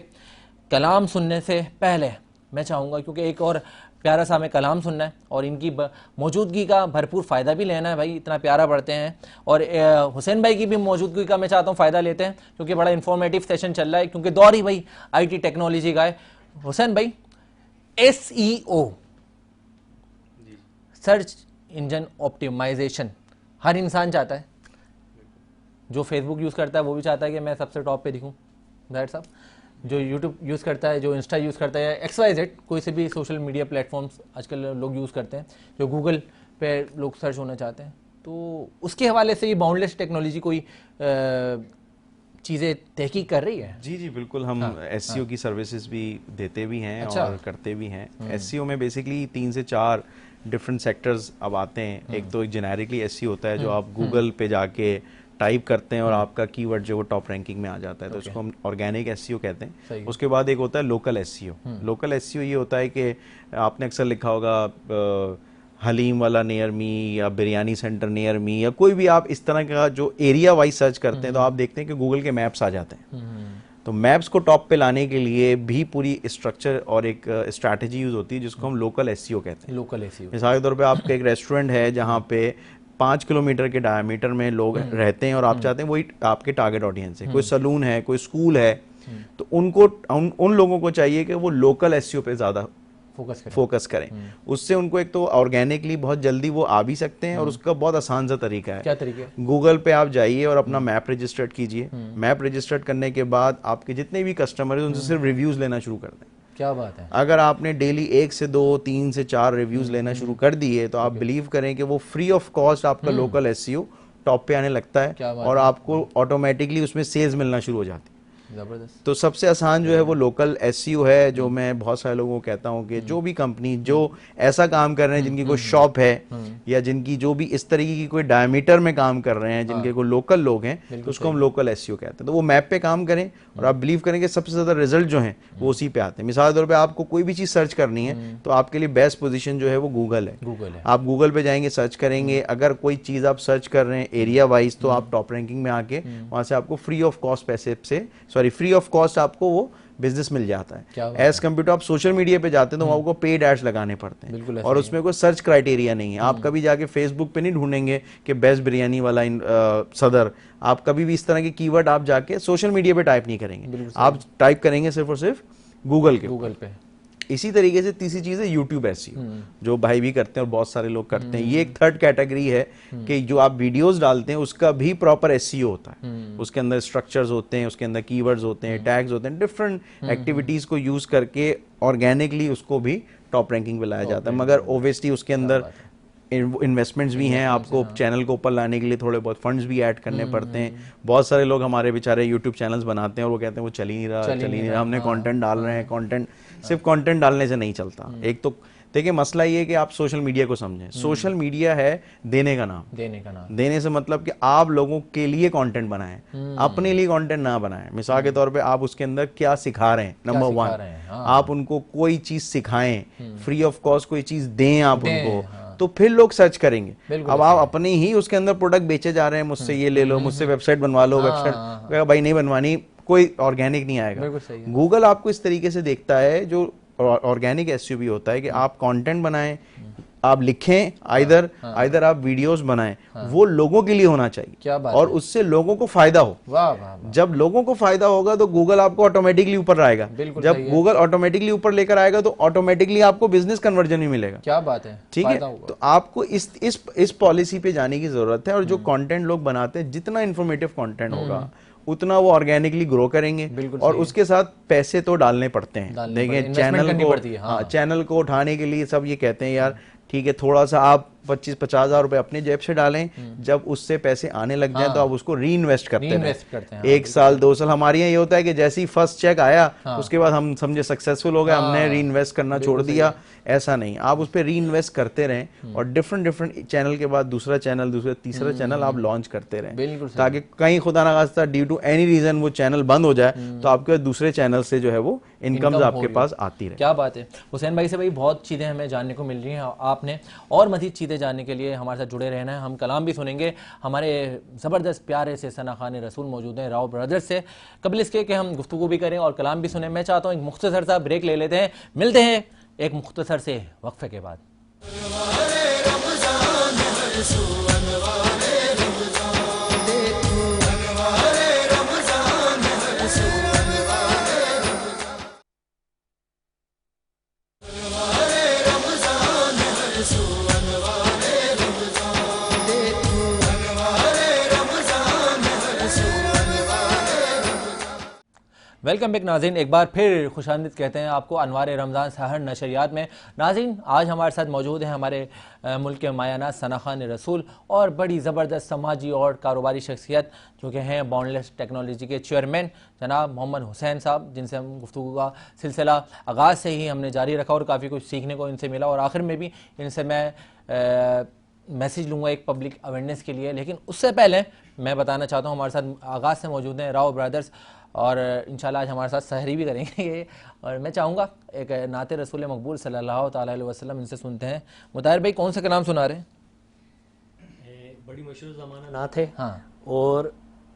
A: कलाम सुनने से पहले मैं चाहूँगा, क्योंकि एक और प्यारा सा हमें कलाम सुनना है और इनकी मौजूदगी का भरपूर फ़ायदा भी लेना है। भाई इतना प्यारा पढ़ते हैं, और हुसैन भाई की भी मौजूदगी का मैं चाहता हूँ फ़ायदा लेते हैं, क्योंकि बड़ा इन्फॉर्मेटिव सेशन चल रहा है, क्योंकि दौर ही भाई IT टेक्नोलॉजी का है। हुसैन भाई, SEO सर्च इंजन ऑप्टिमाइजेशन हर इंसान चाहता है, जो फेसबुक यूज़ करता है वो भी चाहता है कि मैं सबसे टॉप पे दिखूँ, दैट साहब, जो यूट्यूब यूज़ करता है, जो इंस्टा यूज़ करता है, XYZ कोई से भी सोशल मीडिया प्लेटफॉर्म्स आजकल लोग यूज़ करते हैं, जो गूगल पे लोग सर्च होना चाहते हैं। तो उसके हवाले से ये बाउंडलेस टेक्नोलॉजी कोई चीज़ें तहकीक कर रही है?
C: जी जी बिल्कुल, हम SEO की सर्विसेज भी देते भी हैं और करते भी हैं। SEO में बेसिकली 3 से 4 डिफरेंट सेक्टर्स अब आते हैं। एक तो एक जेनेरिकली SEO होता है जो आप गूगल पे जाके टाइप करते हैं और आपका कीवर्ड जो वो टॉप रैंकिंग में आ जाता है, तो उसको हम ऑर्गेनिक SEO कहते हैं। उसके बाद एक होता है लोकल SEO। लोकल SEO ये होता है कि आपने अक्सर लिखा होगा हलीम वाला नियर मी या बिरयानी सेंटर नियर मी, या कोई भी आप इस तरह का जो एरिया वाइज सर्च करते हैं, तो आप देखते हैं कि गूगल के मैप्स आ जाते हैं। तो मैप्स को टॉप पे लाने के लिए भी पूरी स्ट्रक्चर और एक स्ट्रैटेजी यूज होती है जिसको हम लोकल SEO कहते हैं।
A: लोकल SEO
C: मिसाल के तौर पे आपका एक रेस्टोरेंट है जहाँ पे 5 किलोमीटर के डायमीटर में लोग रहते हैं और आप चाहते हैं वही आपके टारगेट ऑडियंस है। कोई सलून है, कोई स्कूल है, तो उनको उन लोगों को चाहिए कि वो लोकल SEO पे ज़्यादा फोकस करें। उससे उनको एक तो ऑर्गेनिकली बहुत जल्दी वो आ भी सकते हैं, और उसका बहुत आसान सा तरीका है।
A: क्या तरीका है?
C: गूगल पे आप जाइए और अपना मैप रजिस्टर्ड कीजिए। मैप रजिस्टर्ड करने के बाद आपके जितने भी कस्टमर हैं उनसे सिर्फ रिव्यूज लेना शुरू कर दें।
A: क्या बात है।
C: अगर आपने डेली 1 से 2, 3 से 4 रिव्यूज लेना शुरू कर दिए, तो आप बिलीव करें कि वो फ्री ऑफ कॉस्ट आपका लोकल SEO टॉप पे आने लगता है, और आपको ऑटोमेटिकली उसमें सेल्स मिलना शुरू हो जाती है।
A: जबरदस्त।
C: तो सबसे आसान जो है वो लोकल SEO है, जो मैं बहुत सारे लोगों को कहता हूँ कि जो भी कंपनी जो ऐसा काम कर रहे हैं, जिनकी कोई शॉप है या जिनकी जो भी इस तरीके की कोई डायमीटर में काम कर रहे हैं, जिनके कोई लोकल लोग हैं, तो उसको हम लोकल SEO कहते हैं। तो वो मैप पे काम करें और आप बिलीव करें कि सबसे ज्यादा रिजल्ट जो है वो उसी पे आते हैं। मिसाल के तौर पर आपको कोई भी चीज सर्च करनी है तो आपके लिए बेस्ट पोजीशन जो है वो गूगल है। आप गूगल पे जाएंगे, सर्च करेंगे, अगर कोई चीज आप सर्च कर रहे हैं एरिया वाइज, तो आप टॉप रैंकिंग में आके वहां से आपको फ्री ऑफ कॉस्ट पैसे से फ्री ऑफ कॉस्ट आपको वो बिजनेस मिल जाता है। एज कम्पेयर टू आप सोशल मीडिया पे जाते हैं तो आपको पेड एड्स लगाने पड़ते हैं, और उसमें कोई सर्च क्राइटेरिया नहीं है। आप कभी जाके फेसबुक पे नहीं ढूंढेंगे कि बेस्ट बिरयानी वाला सदर। आप कभी भी इस तरह के कीवर्ड आप जाके सोशल मीडिया पे टाइप नहीं करेंगे, आप टाइप करेंगे सिर्फ और सिर्फ गूगल पे। इसी तरीके से तीसरी चीज है यूट्यूब एसईओ, जो भाई भी करते हैं और बहुत सारे लोग करते हैं। ये एक थर्ड कैटेगरी है कि जो आप वीडियोस डालते हैं उसका भी प्रॉपर एसईओ होता है, उसके अंदर स्ट्रक्चर्स होते हैं, उसके अंदर कीवर्ड्स होते हैं, टैग्स होते हैं, डिफरेंट एक्टिविटीज को यूज करके ऑर्गेनिकली उसको भी टॉप रैंकिंग पे लाया जाता है। मगर ओबियसली उसके अंदर इन्वेस्टमेंट्स भी हैं, आपको चैनल को ऊपर लाने के लिए थोड़े बहुत फंड्स भी ऐड करने पड़ते हैं। बहुत सारे लोग हमारे बेचारे यूट्यूब चैनल्स बनाते हैं और वो कहते हैं वो चल ही नहीं रहा, हमने कंटेंट डाल रहे हैं, कंटेंट सिर्फ कंटेंट डालने से नहीं चलता। एक तो देखिए मसला ये है कि आप सोशल मीडिया को समझें, सोशल मीडिया है देने का नाम, देने से मतलब कि आप लोगों के लिए कंटेंट बनाएं, अपने लिए कंटेंट ना बनाएं। मिसाल के तौर पे आप उसके अंदर क्या सिखा रहे हैं, नंबर 1 आप उनको कोई चीज सिखाएं, फ्री ऑफ कॉस्ट कोई चीज दें आप उनको, तो फिर लोग सर्च करेंगे। अब आप अपने ही उसके अंदर प्रोडक्ट बेचे जा रहे हैं, मुझसे ये ले लो, मुझसे वेबसाइट बनवा लो, वेबसाइट भाई नहीं बनवानी, कोई ऑर्गेनिक नहीं आएगा। गूगल आपको इस तरीके से देखता है, जो ऑर्गेनिक एसईओ भी होता है कि आप कंटेंट बनाएं, आप लिखें, आइदर आप वीडियोस बनाएं, वो लोगों के लिए होना चाहिए। क्या बात और उससे लोगों को फायदा हो। वाह वाह। जब लोगों को फायदा होगा तो गूगल आपको ऑटोमेटिकली ऊपर आएगा। जब गूगल ऑटोमेटिकली ऊपर लेकर आएगा तो ऑटोमेटिकली आपको बिजनेस कन्वर्जन भी मिलेगा। क्या बात है, ठीक है। तो आपको इस पॉलिसी पे जाने की जरूरत है। और जो कंटेंट लोग बनाते हैं, जितना इंफॉर्मेटिव कंटेंट होगा उतना वो ऑर्गेनिकली ग्रो करेंगे। और उसके साथ पैसे तो डालने पड़ते हैं। देखिए चैनल को उठाने के लिए सब ये कहते हैं यार ठीक है, थोड़ा सा आप 25-50 हज़ार रुपए अपने जेब से डालें, जब उससे पैसे आने लग जाए तो आप उसको री इन्वेस्ट करते हैं। 1 साल 2 साल। हमारे यहाँ ये होता है कि जैसे ही फर्स्ट चेक आया उसके बाद हम समझे सक्सेसफुल हो गए, हमने री इन्वेस्ट करना छोड़ दिया। ऐसा नहीं, आप उस पर री इन्वेस्ट करते रहें और डिफरेंट चैनल के बाद दूसरा चैनल, तीसरा चैनल आप लॉन्च करते रहें, ताकि कहीं खुदा ना खास्ता ड्यू टू एनी रीजन वो चैनल बंद हो जाए तो आपके दूसरे चैनल से जो है वो इनकम आपके पास आती रहे।
A: क्या बात है हुसैन भाई से, भाई बहुत चीजें हमें जानने को मिल रही हैं। आपने और मजीद चीजें जानने के लिए हमारे साथ जुड़े रहना है। हम कलाम भी सुनेंगे, हमारे ज़बरदस्त प्यारे से सना खान रसूल मौजूद हैं राव ब्रदर्स से। कबल इसके कि हम गुफ्तगू भी करें और कलाम भी सुने, मैं चाहता हूँ एक मुख्तसर सा ब्रेक ले लेते हैं। मिलते हैं एक मुख्तसर से वक्फे के बाद। वेलकम बैक नाज़रीन, एक बार फिर खुशामदीद कहते हैं आपको अनवार रमज़ान सहर नशरियात में। नाज़रीन आज हमारे साथ मौजूद हैं हमारे मुल्क के मायाना सना खान रसूल और बड़ी ज़बरदस्त समाजी और कारोबारी शख्सियत जो कि हैं बाउंडलेस टेक्नोलॉजी के चेयरमैन जनाब मोहम्मद हुसैन साहब, जिनसे हम गुफ्तगू का सिलसिला आगाज़ से ही हमने जारी रखा और काफ़ी कुछ सीखने को इनसे मिला। और आखिर में भी इनसे मैं मैसेज लूँगा एक पब्लिक अवेयरनेस के लिए। लेकिन उससे पहले मैं बताना चाहता हूँ हमारे साथ आगाज़ से मौजूद हैं राव ब्रदर्स और इंशाल्लाह आज हमारे साथ सहरी भी करेंगे ये। और मैं चाहूँगा एक नाते रसूल मकबूल सल्लल्लाहु ताला अलैहि वसल्लम इनसे सुनते हैं। मुताहिर भाई कौन सा कलाम सुना रहे हैं?
F: बड़ी मशहूर ज़माना नात है। हाँ। और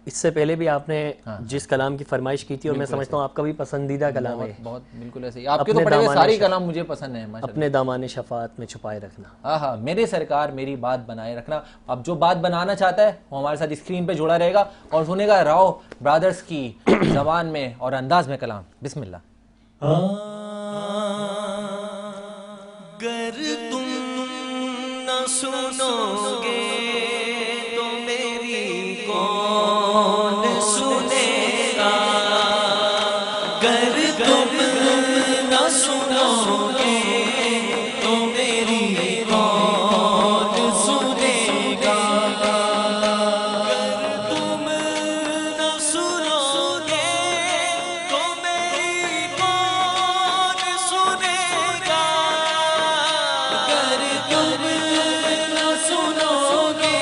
F: इससे पहले भी आपने जिस कलाम की फरमाइश की थी और मैं समझता हूँ आपका भी पसंदीदा कलाम है।
A: बहुत बिल्कुल ऐसे ही। आपके तो पढ़े हुए सारी कलाम मुझे पसंद है।
F: अपने दामाने शफात में छुपाए रखना।
A: हाँ हाँ, मेरे सरकार मेरी बात बनाए रखना। अब जो बात बनाना चाहता है वो हमारे साथ स्क्रीन पे जुड़ा रहेगा और सुनेगा राव ब्रदर्स की जबान में और अंदाज में कलाम। बिस्मिल्लाह।
E: अगर तुम न सुनोगे तो मेरी कौन सुनेगा? अगर तुम न सुनोगे तो मेरी कौन सुनेगा? अगर तुम न सुनोगे तो मेरी कौन सुनेगा? अगर तुम न सुनोगे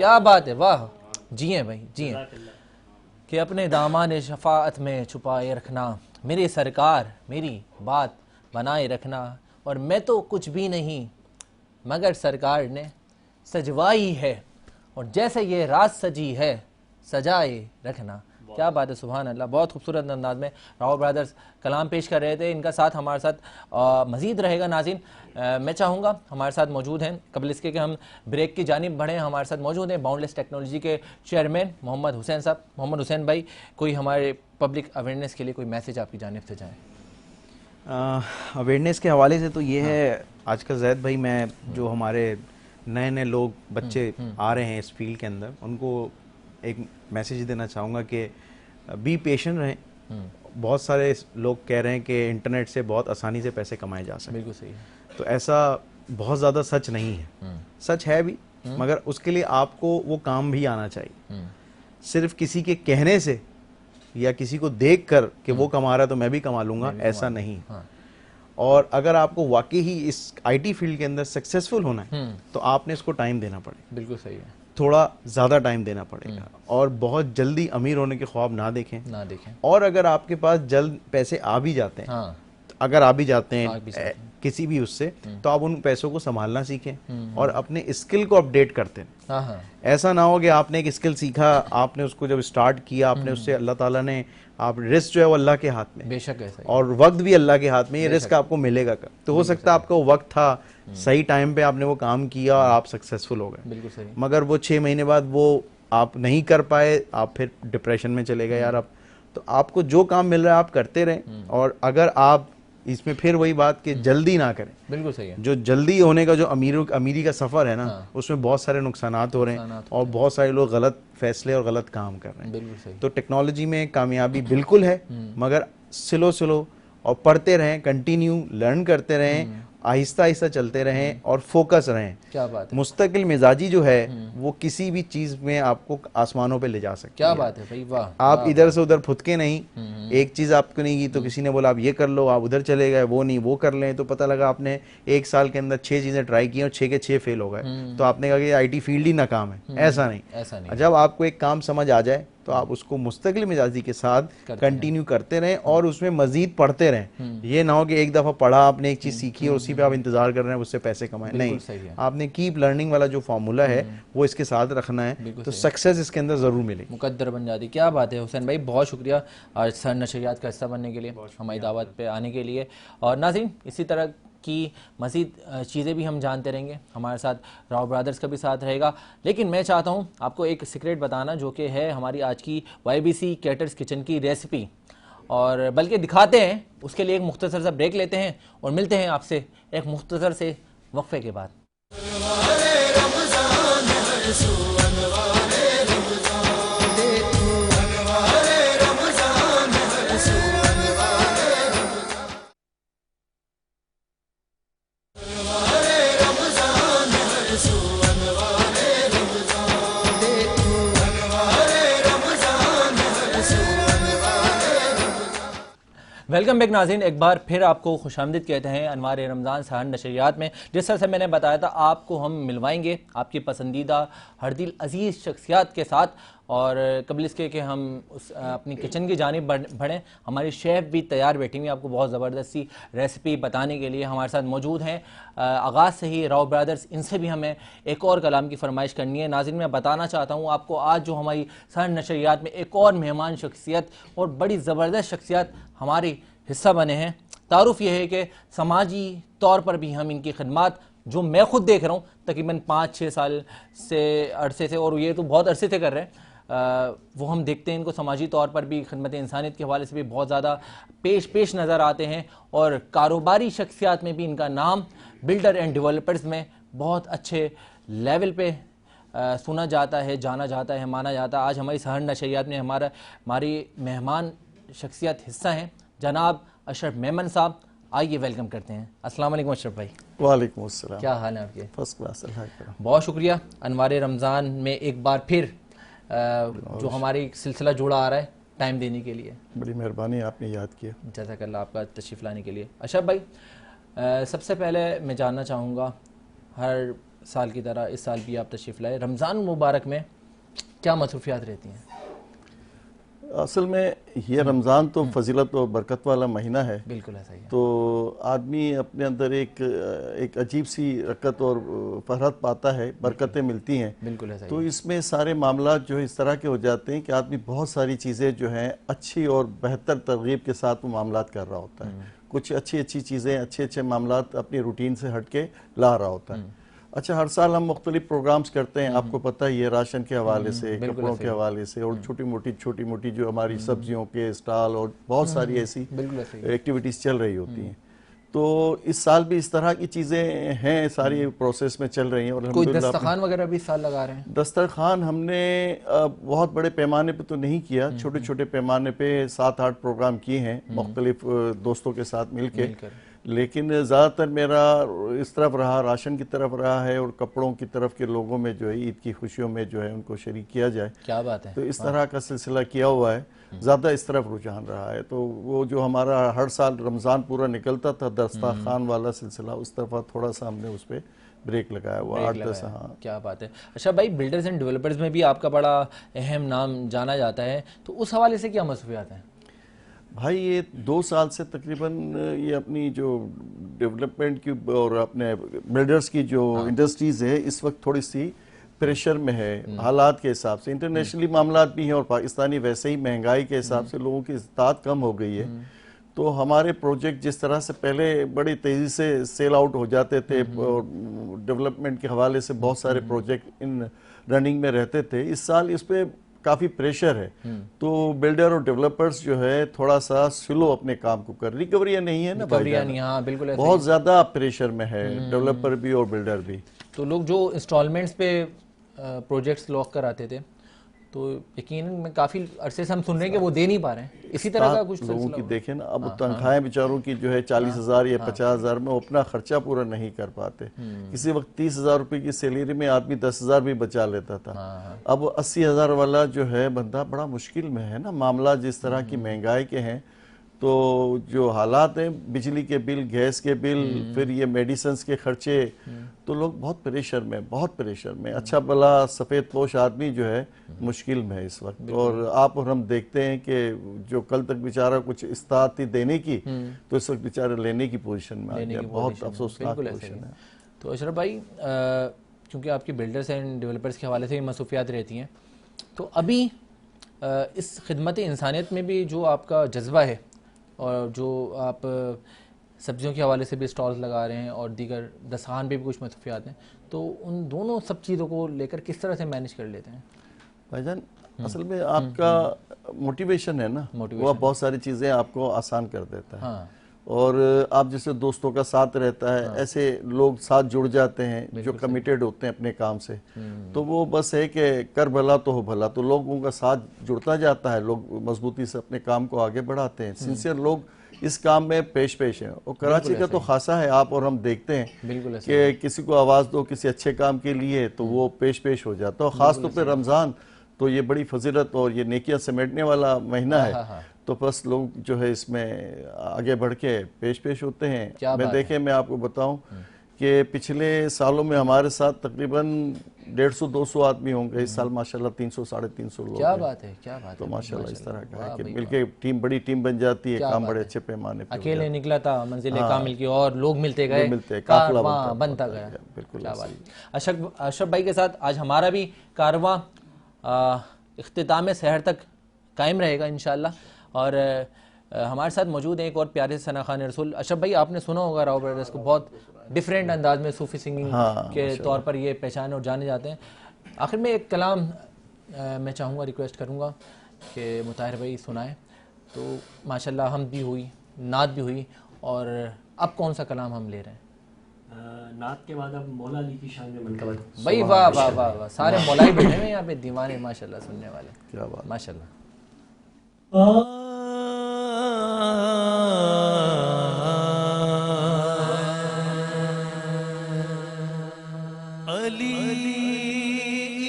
A: क्या बात है, वाह, जिए भाई जिए। कि अपने दामाने शफाअत में छुपाए रखना, मेरी सरकार मेरी बात बनाए रखना, और मैं तो कुछ भी नहीं मगर सरकार ने सजवाई है, और जैसे ये रात सजी है सजाए रखना। क्या बात है, सुभान अल्लाह। बहुत खूबसूरत अंदाज में राव ब्रदर्स कलाम पेश कर रहे थे। इनका साथ हमारे साथ मज़ीद रहेगा। नाज़रीन, मैं चाहूँगा हमारे साथ मौजूद हैं, कबल इसके कि हम ब्रेक की जानिब बढ़ें, हमारे साथ मौजूद हैं बाउंडलेस टेक्नोलॉजी के चेयरमैन मोहम्मद हुसैन साहब। मोहम्मद हुसैन भाई, कोई हमारे पब्लिक अवेयरनेस के लिए कोई मैसेज आपकी जानिब से जाए?
C: अवेयरनेस के हवाले से तो ये है, आजकल जैद भाई, मैं जो हमारे नए नए लोग बच्चे आ रहे हैं इस फील्ड के अंदर, उनको एक मैसेज देना चाहूँगा कि बी पेशेंट रहें। बहुत सारे लोग कह रहे हैं कि इंटरनेट से बहुत आसानी से पैसे कमाए जा सकते हैं।
A: बिल्कुल सही है।
C: तो ऐसा बहुत ज़्यादा सच नहीं है, सच है भी, मगर उसके लिए आपको वो काम भी आना चाहिए। सिर्फ किसी के कहने से या किसी को देख कर कि वो कमा रहा है तो मैं भी कमा लूँगा, ऐसा नहीं। और अगर आपको वाकई ही इस आईटी फील्ड के अंदर सक्सेसफुल होना है तो आपने इसको टाइम देना पड़ेगा।
A: बिल्कुल सही है,
C: थोड़ा ज़्यादा टाइम देना पड़ेगा, और बहुत जल्दी अमीर होने के ख्वाब ना देखें। और अगर आपके पास जल्द पैसे आ भी जाते हैं, अगर आ भी जाते हैं किसी भी उससे, तो आप उन पैसों को संभालना सीखें और अपने स्किल को अपडेट करते हैं। ऐसा ना हो कि आपने एक स्किल सीखा, आपने उसको जब स्टार्ट किया, आपने उससे अल्लाह ताला ने, आप रिस्क जो है वो अल्लाह के हाथ में,
A: बेशक है,
C: और वक्त भी अल्लाह के हाथ में, ये रिस्क आपको मिलेगा कब। तो हो सकता है आपका वो वक्त था, सही टाइम पे आपने वो काम किया और आप सक्सेसफुल हो गए,
A: बिल्कुल सही।
C: मगर वो 6 महीने बाद वो आप नहीं कर पाए, आप फिर डिप्रेशन में चले गए यार। आप तो आपको जो काम मिल रहा है आप करते रहें, और अगर आप इसमें फिर वही बात कि जल्दी ना करें।
A: बिल्कुल सही है।
C: जो जल्दी होने का जो अमीरी का सफ़र है ना, उसमें बहुत सारे नुकसानात हो रहे हैं, और बहुत सारे लोग गलत फैसले और गलत काम कर रहे हैं।
A: बिल्कुल सही।
C: तो टेक्नोलॉजी में कामयाबी बिल्कुल है, मगर स्लो और पढ़ते रहें, कंटिन्यू लर्न करते रहें, आहिस्ता आहिस्ता चलते रहें और फोकस रहें।
A: क्या बात है।
C: मुस्तकिल मिजाजी जो है वो किसी भी चीज़ में आपको आसमानों पे ले जा सकती है।
A: क्या बात है भाई, वाह।
C: आप इधर से उधर फुदके नहीं, एक चीज़ आपको नहीं की तो किसी ने बोला आप ये कर लो, आप उधर चले गए, वो नहीं वो कर लें, तो पता लगा आपने 1 साल के अंदर 6 चीज़ें ट्राई की और 6 के 6 फेल हो गए, तो आपने कहा कि आईटी फील्ड ही नाकाम है। ऐसा नहीं। जब आपको एक काम समझ आ जाए तो आप उसको मुस्तकिल मिजाजी के साथ कंटिन्यू करते रहें और उसमें मजीद पढ़ते रहें। ये ना हो कि एक दफ़ा पढ़ा, आपने एक चीज़ सीखी और उसी पे आप इंतजार कर रहे हैं उससे पैसे कमाएं। नहीं, आपने कीप लर्निंग वाला जो फार्मूला है वो इसके साथ रखना है, तो सक्सेस इसके अंदर ज़रूर मिलेगी,
A: मुकद्दर बन जाती। क्या बात है हुसैन भाई, बहुत शुक्रिया आज सर नशरियात का हिस्सा बनने के लिए, हमारी दावत पे आने के लिए। और नाज़रीन, इसी तरह की मज़ीद चीज़ें भी हम जानते रहेंगे, हमारे साथ राव ब्रदर्स का भी साथ रहेगा। लेकिन मैं चाहता हूं आपको एक सीक्रेट बताना, जो कि है हमारी आज की YBC कैटर्स किचन की रेसिपी, और बल्कि दिखाते हैं। उसके लिए एक मुख्तसर सा ब्रेक लेते हैं और मिलते हैं आपसे एक मुख्तसर से वक्फे के बाद। वेलकम बैक नाज़रीन, एक बार फिर आपको खुशामदीद कहते हैं अनवार रमज़ान सहर नशरियात में। जिस तरह से मैंने बताया था, आपको हम मिलवाएंगे आपकी पसंदीदा हर दिल अजीज़ शख्सियात के साथ, और कबल इसके कि हम उस अपनी किचन की जानिब बढ़ें, हमारी शेफ़ भी तैयार बैठी हुई आपको बहुत ज़बरदस्त सी रेसिपी बताने के लिए हमारे साथ मौजूद हैं। आगाज़ से ही राव ब्रदर्स, इनसे भी हमें एक और कलाम की फरमाइश करनी है। नाज़रीन, मैं बताना चाहता हूँ आपको, आज जो हमारी सहर नशरियात में एक और मेहमान शख्सियत और बड़ी ज़बरदस्त शख्सियत हमारी हिस्सा बने हैं। तारुफ यह है कि समाजी तौर पर भी हम इनकी खिदमत, जो मैं ख़ुद देख रहा हूँ तकरीबन 5-6 साल से अरसे से, और ये तो बहुत अरसे से कर रहे हैं, वो हम देखते हैं इनको समाजी तौर पर भी, खिदमत इंसानियत के हवाले से भी बहुत ज़्यादा पेश नज़र आते हैं, और कारोबारी शख्सियात में भी इनका नाम बिल्डर एंड डेवलपर्स में बहुत अच्छे लेवल पे सुना जाता है, जाना जाता है, माना जाता है। आज हमारी सहर नशरियात में हमारी मेहमान शख्सियत हिस्सा हैं जनाब अशरफ मेमन साहब। आइए वेलकम करते हैं। अस्सलाम वालेकुम अशरफ भाई।
G: वालेकुम अस्सलाम।
A: क्या हाल है आपके?
G: फर्स्ट क्लास, अल्हम्दुलिल्लाह।
A: बहुत शुक्रिया अनवार रमज़ान में एक बार फिर जो हमारी सिलसिला जुड़ा आ रहा है, टाइम देने के लिए।
G: बड़ी मेहरबानी, आपने याद किया।
A: जज़ाकल्लाह आपका तशरीफ़ लाने के लिए। अशरफ भाई, सबसे पहले मैं जानना चाहूँगा, हर साल की तरह इस साल भी आप तशरीफ़ लाए। रमज़ान मुबारक में क्या मसरूफियात रहती हैं?
G: असल में ये रमज़ान तो फजीलत और बरकत वाला महीना है।
A: बिल्कुल ऐसा ही है।
G: तो आदमी अपने अंदर एक अजीब सी रकत और फरहत पाता है, बरकतें मिलती हैं।
A: बिल्कुल ऐसा ही
G: तो
A: है।
G: इसमें सारे मामला जो है इस तरह के हो जाते हैं कि आदमी बहुत सारी चीज़ें जो हैं अच्छी और बेहतर तरगीब के साथ वो मामलात कर रहा होता है। कुछ अच्छी अच्छी चीज़ें, अच्छे अच्छे मामलात अपनी रूटीन से हट के ला रहा होता है। अच्छा, हर साल हम मुख्तलिफ प्रोग्राम्स करते हैं, आपको पता ही है, राशन के हवाले से, कपड़ों के हवाले से, और छोटी मोटी जो हमारी सब्जियों के स्टॉल और बहुत सारी ऐसी एक्टिविटीज़ चल रही होती हैं। तो इस साल भी इस तरह की चीज़ें हैं, सारी प्रोसेस में चल रही हैं। और
A: कोई दस्तरखान वगैरह भी इस साल लगा रहे हैं?
G: दस्तरखान हमने बहुत बड़े पैमाने पे तो नहीं किया, छोटे छोटे पैमाने पे 7-8 प्रोग्राम किए हैं मुख्तलिफ दोस्तों के साथ मिलकर। लेकिन ज़्यादातर मेरा इस तरफ रहा, राशन की तरफ रहा है, और कपड़ों की तरफ के लोगों में जो है ईद की खुशियों में जो है उनको शरीक किया जाए।
A: क्या बात है।
G: तो इस तरह का सिलसिला किया हुआ है, ज़्यादा इस तरफ रुझान रहा है। तो वो जो हमारा हर साल रमज़ान पूरा निकलता था दस्तरखान वाला सिलसिला, उस तरफ थोड़ा सा हमने उस पर ब्रेक लगाया हुआ 8-10। हाँ,
A: क्या बात है। अच्छा भाई, बिल्डर्स एंड डेवलपर्स में भी आपका बड़ा अहम नाम जाना जाता है, तो उस हवाले से क्या मसरूफियात हैं?
G: भाई ये 2 साल से तकरीबन ये अपनी जो डेवलपमेंट की और अपने बिल्डर्स की जो इंडस्ट्रीज़ है इस वक्त थोड़ी सी प्रेशर में है, हालात के हिसाब से। इंटरनेशनली मामलात भी हैं और पाकिस्तानी वैसे ही महंगाई के हिसाब से लोगों की इस्तात कम हो गई है। तो हमारे प्रोजेक्ट जिस तरह से पहले बड़ी तेज़ी से सेल आउट हो जाते थे और डेवलपमेंट के हवाले से बहुत सारे प्रोजेक्ट इन रनिंग में रहते थे, इस साल इस पर काफ़ी प्रेशर है। तो बिल्डर और डेवलपर्स जो है थोड़ा सा स्लो अपने काम को कर, रिकवरी नहीं है ना भाई,
A: हाँ बिल्कुल,
G: बहुत ज़्यादा प्रेशर में है डेवलपर भी और बिल्डर भी।
A: तो लोग जो इंस्टॉलमेंट्स पे प्रोजेक्ट्स लॉक कराते थे, तो यकीनन में काफ़ी अरसे से हम सुन रहे हैं कि वो दे नहीं पा रहे हैं। इसी तरह का कुछ
G: लोगों की देखें ना, अब तनख्वाहें बेचारों की जो है 40,000 या 50,000 में अपना खर्चा पूरा नहीं कर पाते। किसी वक्त 30,000 रुपए की सैलरी में आदमी 10,000 भी बचा लेता था। अब 80,000 वाला जो है बंदा बड़ा मुश्किल में है ना। मामला जिस तरह की महंगाई के हैं, तो जो हालात हैं, बिजली के बिल, गैस के बिल, फिर ये मेडिसिन्स के खर्चे, तो लोग बहुत प्रेशर में अच्छा भला सफ़ेद पोश आदमी जो है मुश्किल में है इस वक्त। और आप और हम देखते हैं कि जो कल तक बेचारा कुछ इस्तात थी देने की, तो इस वक्त बेचारा लेने की पोजीशन में आ गया। बहुत अफसोसनाक पोजीशन है।
A: तो अशरफ भाई, क्योंकि आपकी बिल्डर्स एंड डेवलपर्स के हवाले से भी मसरूफियात रहती हैं, तो अभी इस खिदमत इंसानियत में भी जो आपका जज्बा है, और जो आप सब्जियों के हवाले से भी स्टॉल्स लगा रहे हैं और दीगर दस्तरखान पे भी कुछ मसरूफियात हैं, तो उन दोनों सब चीज़ों को लेकर किस तरह से मैनेज कर लेते हैं?
G: भाईजान, असल में आपका मोटिवेशन है ना, वो बहुत सारी चीज़ें आपको आसान कर देता है।
A: हाँ।
G: और आप जैसे दोस्तों का साथ रहता है, ऐसे लोग साथ जुड़ जाते हैं जो कमिटेड होते हैं अपने काम से। तो वो बस है कि कर भला तो हो भला, तो लोगों का साथ जुड़ता जाता है, लोग मजबूती से अपने काम को आगे बढ़ाते हैं। सिंसियर लोग इस काम में पेश हैं। और कराची का तो खासा है, आप और हम देखते हैं कि किसी को आवाज़ दो किसी अच्छे काम के लिए तो वो पेश हो जाता है। और ख़ास तौर पर रमज़ान तो ये बड़ी फजीलत और ये नेकियां समेटने वाला महीना है। तो बस लोग जो है इसमें आगे बढ़ के पेश होते हैं। मैं आपको बताऊं कि पिछले सालों में हमारे साथ तकरीबन 150-200 आदमी होंगे। इस साल माशाल्लाह 300-350 लोग।
A: क्या बात है, क्या बात है।
G: तो माशाल्लाह इस तरह का है कि मिलके टीम, बड़ी टीम बन जाती है, काम बड़े अच्छे पैमाने पे।
A: अकेले निकला था मंजिले कामिल की और लोग मिलते गए,
G: काफिला
A: बनता गया।
G: बिल्कुल।
A: क्या बात। अशरफ भाई के साथ आज हमारा भी कारवां इख्तिताम सहर तक कायम रहेगा इंशाल्लाह। और हमारे साथ मौजूद हैं एक और प्यारे से सना खान रसूल। अशरफ भाई, आपने सुना होगा राव ब्रदर्स को, बहुत डिफरेंट अंदाज में सूफी सिंगिंग के तौर पर ये पहचान और जाने जाते हैं। आखिर में एक कलाम मैं चाहूँगा, रिक्वेस्ट करूँगा कि मुताहिर भाई सुनाएं। तो माशाल्लाह हम भी हुई, नात भी हुई, और अब कौन सा कलाम हम ले रहे हैं?
F: नात के बाद अब मौला अली की शान में मनकबत।
A: भाई वाह वाह वाह वाह, सारे मौलाई बैठे हुए यहाँ पे, दीवाने माशाल्लाह सुनने वाले।
G: क्या बात,
A: माशाल्लाह।
E: अली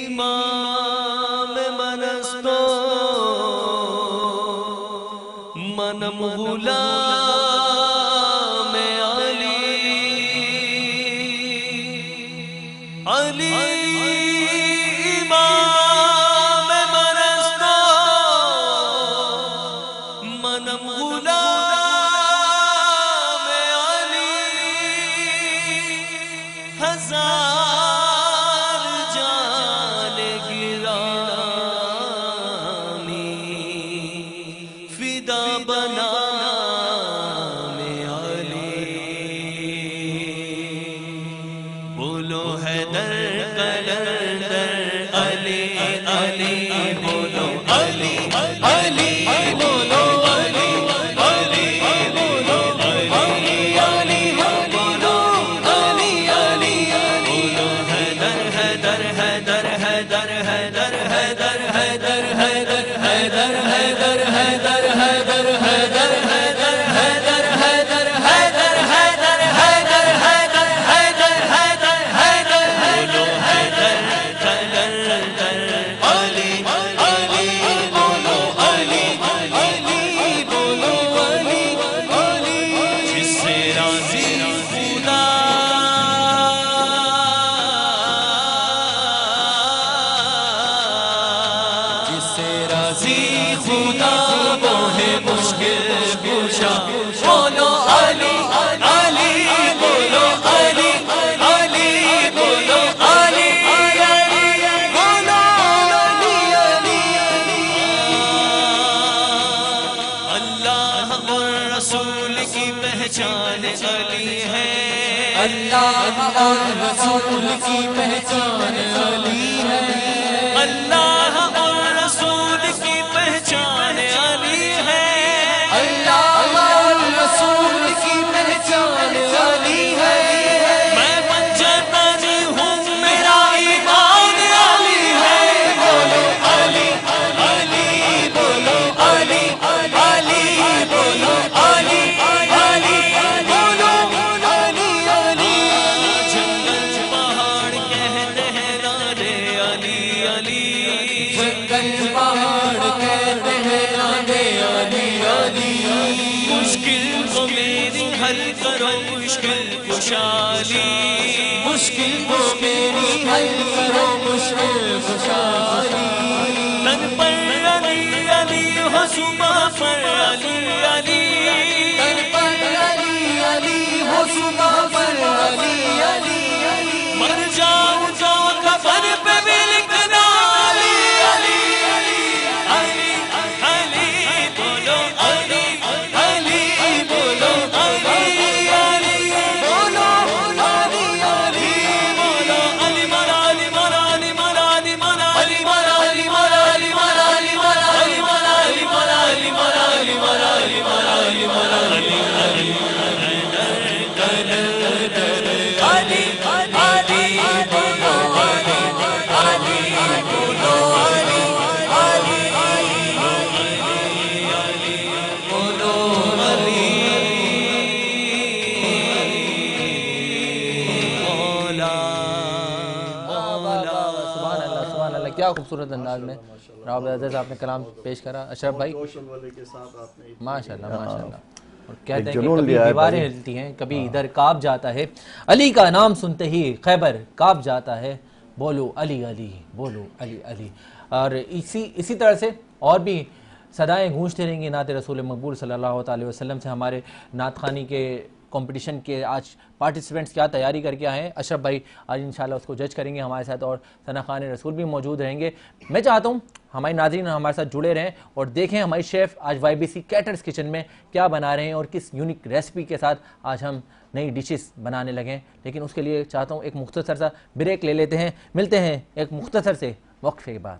E: इमाम मनस्तो मनम गुलाम अली रसूल की पहचान अली है,
A: अल्लाह और रसूल की पहचान अली है,
E: अल्लाह और रसूल की पहचान अली है,
A: अल्लाह और रसूल की पहचान अली है।
E: मैं पंजतनी हूँ मेरा ईमान अली है, बोलो अली अली बोलो अली अली बोलो अली अली बोलो अली अली। जंगल पहाड़ कहते हैं नारे अली अली,
A: जंगल पहाड़ कहते हैं नारे अली अली,
E: मुश्किल को मेरी हल करो मुश्किल खुशाली,
A: मुश्किल को मेरी हल करो मुश्किल खुशाली।
E: तन पर अली अली हो सुबह पर अली अली,
A: तन पर अली अली हो सुबह पर अली अली,
E: मर जाऊं तो कफन पे भी लिखना अली अली अली अली बोलो अली अली बोलो अली अली बोलो अली अली बोलो अली मरा अली मरा अली मरा अली मरा अली मरा अली मरा अली मरा अली मरा अली मरा अली मरा अली मरा अली मरा अली मरा अली मरा अली
A: क्या खूबसूरत अंदाज में राव अज़ीज़ आपने कलाम पेश करा। अशरफ भाई माशाल्लाह माशाल्लाह। और कहते हैं कि कभी दीवारें हिलती हैं, कभी इधर काँप जाता है, अली का नाम सुनते ही खैबर काँप जाता है, बोलो अली अली बोलो अली अली। और इसी तरह से और भी सदाएं गूंजती रहेंगी नात रसूल मकबूल सल्लल्लाहु अलैहि वसल्लम से। हमारे नात खानी के कंपटीशन के आज पार्टिसिपेंट्स क्या तैयारी करके आए हैं, अशरफ भाई आज इंशाल्लाह उसको जज करेंगे हमारे साथ, और सना खान रसूल भी मौजूद रहेंगे। मैं चाहता हूँ हमारे नाज़रीन हमारे साथ जुड़े रहें और देखें हमारे शेफ़ आज YBC कैटर्स किचन में क्या बना रहे हैं और किस यूनिक रेसिपी के साथ आज हम नई डिशेस बनाने लगें। लेकिन उसके लिए चाहता हूँ एक मुख्तसर सा ब्रेक ले लेते हैं, मिलते हैं एक मुख्तसर से वक्फे के बाद।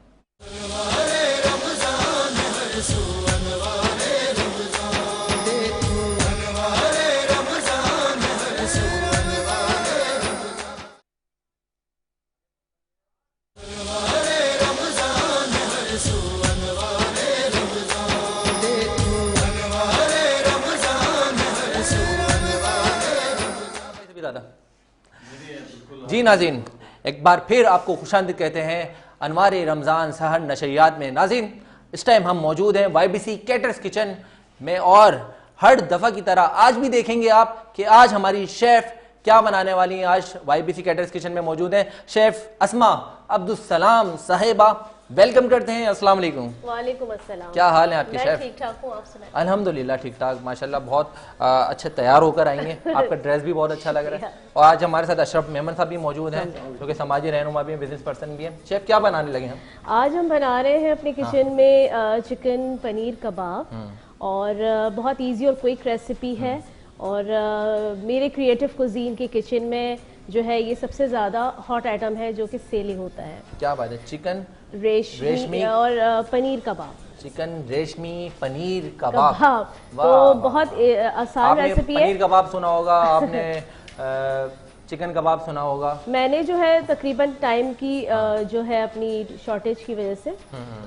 A: जी नाज़रीन, एक बार फिर आपको खुशामदीद कहते हैं अनवारे रमज़ान सहर नशरियात में। नाज़रीन इस टाइम हम मौजूद हैं YBC कैटर्स किचन में, और हर दफ़ा की तरह आज भी देखेंगे आप कि आज हमारी शेफ़ क्या बनाने वाली हैं। आज YBC कैटर्स किचन में मौजूद हैं शेफ़ अस्मा अब्दुस्सलाम साहिबा। वेलकम करते हैं। अस्सलाम वालेकुम।
H: वालेकुम अस्सलाम।
A: क्या हाल है आपके शेफ?
H: ठीक ठाक हूँ, आप सुनाइए।
A: अल्हम्दुलिल्लाह ठीक ठाक माशाल्लाह, बहुत अच्छे तैयार होकर आएंगे। आपका ड्रेस भी बहुत अच्छा लग रहा है। और आज हमारे साथ अशरफ मेमन साहब भी मौजूद हैं जो कि समाजी रहनुमा भी हैं, बिजनेस पर्सन भी हैं। शेफ क्या बनाने लगे हम?
H: आज हम बना रहे हैं अपने किचन में चिकन पनीर कबाब, और बहुत ईजी और क्विक रेसिपी है। और मेरे क्रिएटिव कुजीन के किचन में जो है ये सबसे ज़्यादा हॉट आइटम है जो कि सेलिंग होता है।
A: क्या बात है? चिकन
H: रेशमी और पनीर कबाब।
A: चिकन रेशमी पनीर कबाब,
H: तो बहुत आसान रेसिपी है।
A: पनीर कबाब सुना होगा आपने, चिकन कबाब सुना होगा।
H: मैंने जो है तकरीबन टाइम की जो है अपनी शॉर्टेज की वजह से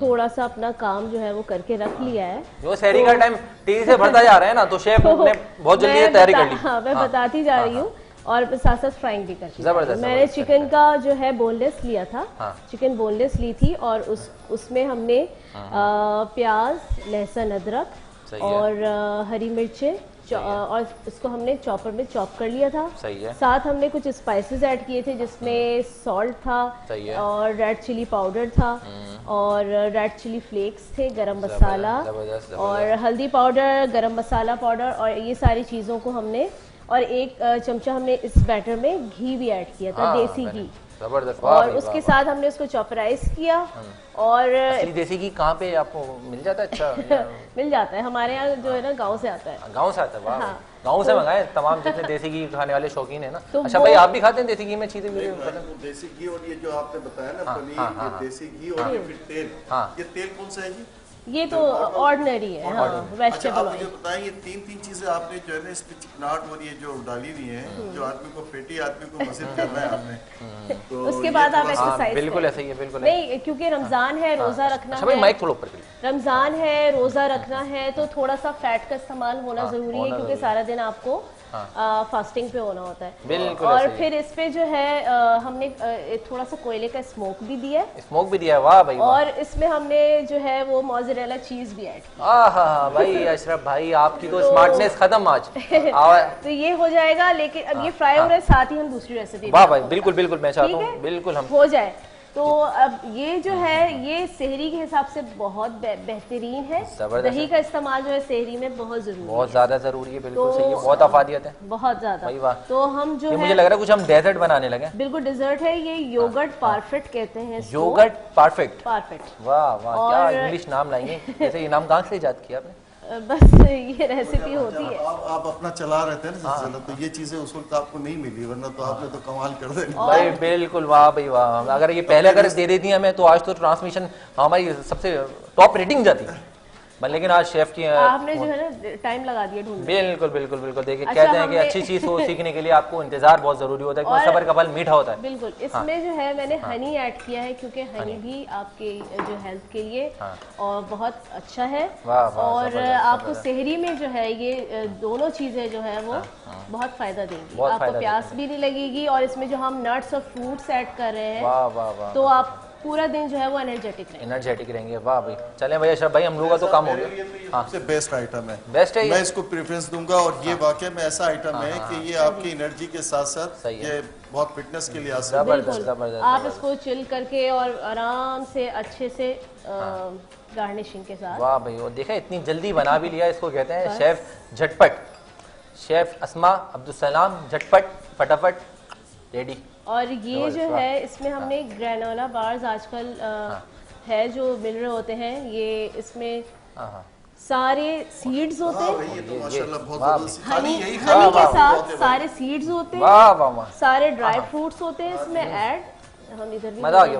H: थोड़ा सा अपना काम जो है वो करके रख लिया है।
A: जो शहरी का टाइम तेजी से बढ़ता जा रहा है ना, तो शेफ ने बहुत जल्दी तैयारी कर ली।
H: हाँ, मैं बताती जा रही हूँ और साथ साथ फ्राइंग भी करती हूँ। मैंने चिकन का जो है बोनलेस लिया था, चिकन बोनलेस ली थी, और उसमें हमने प्याज, लहसुन, अदरक और हरी मिर्चें और इसको हमने चॉपर में चॉप कर लिया था।
A: सही है।
H: साथ हमने कुछ स्पाइसेस ऐड किए थे जिसमें सॉल्ट था और रेड चिली पाउडर था और रेड चिली फ्लेक्स थे, गरम मसाला और हल्दी पाउडर, गरम मसाला पाउडर, और ये सारी चीज़ों को हमने, और एक चमचा हमने इस बैटर में घी भी ऐड किया था, देसी घी।
A: जबरदस्त।
H: और उसके साथ हमने उसको चॉपराइज किया और
A: असली देसी घी कहाँ पे आपको मिल जाता है? अच्छा
H: मिल जाता है हमारे यहाँ जो है ना, गांव से आता है।
A: गांव से आता है? वाह।
H: हाँ।
A: गांव से मंगाए तमाम जितने देसी घी खाने वाले शौकीन है ना।
H: तो
A: अच्छा भाई, आप भी खाते हैं देसी घी में चीजें?
G: देसी घी और ये जो आपने बताया ना पनीर, ये देसी घी और ये फिर तेल, ये तेल कौन सा है जी?
H: ये तो ऑर्डिनरी है, हाँ, वेजिटेबल
G: ऑयल। मुझे बताएं, ये तीन चीजें आपने जो है ना इसमें चिकनाहट और ये जो डाली हुई है, जो आदमी को पेटी आदमी को मसिल करना है आपने, तो
H: उसके बाद आप एक्सरसाइज
A: बिल्कुल ऐसा ही है, बिल्कुल
H: नहीं, क्योंकि रमजान है, रोजा रखना है।
A: माइक थोड़ा ऊपर,
H: रमजान है, रोजा रखना है, तो थोड़ा सा फैट का इस्तेमाल होना जरूरी है, क्योंकि सारा दिन आपको फास्टिंग पे होना होता है। और फिर इस पे जो है हमने थोड़ा सा कोयले का स्मोक भी दिया है।
A: स्मोक भी दिया है, वाह भाई।
H: और इसमें हमने जो है वो मोज़रेला चीज भी ऐड किया।
A: भाई अशरफ भाई, आपकी तो स्मार्टनेस खत्म आज।
H: तो ये हो जाएगा, लेकिन अब ये फ्राई हो रहा है, साथ ही हम दूसरी रेसिपी।
A: वाह भाई, बिल्कुल बिल्कुल, मैं चाहता हूँ बिल्कुल हम
H: हो जाए। तो अब ये जो है, ये सेहरी के हिसाब से बहुत बेहतरीन है। दही का इस्तेमाल जो है सेहरी में बहुत जरूरी है, बहुत
A: ज्यादा जरूरी है। बिल्कुल सही है, बहुत अफादियत है,
H: बहुत ज्यादा। तो हम जो
A: मुझे लग रहा है कुछ हम डेजर्ट बनाने लगे।
H: बिल्कुल डेजर्ट है ये, योगर्ट परफेक्ट कहते हैं।
A: Yoghurt perfect,
H: perfect.
A: वाह वाह, क्या इंग्लिश नाम लाएंगे। जैसे ये नाम कहाँ से इजाद किया आपने?
H: बस ये रेसिपी होती है।
G: आप अपना चला रहे थे ना, तो ये चीजें उस वक्त आपको नहीं मिली, वरना तो आपने तो कमाल कर देना
A: भाई। बिल्कुल, वाह भाई वाह। अगर ये पहले अगर दे देती हमें तो आज तो ट्रांसमिशन हमारी सबसे टॉप रेटिंग जाती है। लेकिन आज शेफ की
H: आपने जो है ना टाइम लगा दिया ढूंढने।
A: बिल्कुल बिल्कुल बिल्कुल। देखिए कहते हैं कि अच्छी चीज को सीखने के लिए आपको इंतजार बहुत जरूरी होता है, क्योंकि सब्र का फल मीठा होता है।
H: बिल्कुल। इसमें जो है मैंने हनी ऐड किया है, क्योंकि हनी भी आपके जो हेल्थ के लिए और बहुत अच्छा है। और आपको सेहरी में जो है ये दोनों चीजें जो है वो बहुत फायदा देंगी। आपको प्यास भी नहीं लगेगी, और इसमें जो हम नट्स और फ्रूट्स ऐड कर रहे हैं, तो आप पूरा दिन जो है वो एनर्जेटिक रहेंगे। वाह भाई। चले भाई अशरफ भाई, हम लोग का तो काम हो गया।
G: सबसे बेस्ट आइटम है,
A: बेस्ट है,
G: मैं इसको प्रेफरेंस दूंगा। और ये वाकई में ऐसा आइटम है कि ये आपकी एनर्जी के साथ साथ ये बहुत फिटनेस के लिए
H: जबरदस्त। आप इसको चिल करके और आराम से अच्छे से गार्निशिंग के साथ।
A: वाह भाई, और देखा इतनी जल्दी बना भी लिया। इसको कहते हैं शेफ झटपट, शेफ अस्मा अब्दुल सलाम, झटपट फटाफट रेडी।
H: और ये जो है इसमें हमने ग्रेनोला बार्स आजकल है जो मिल रहे होते हैं, ये इसमें सारे सीड्स होते हैं, हनी के साथ सारे सीड्स होते हैं, सारे ड्राई फ्रूट्स होते हैं इसमें ऐड। हम इधर भी
A: मजा आ गया,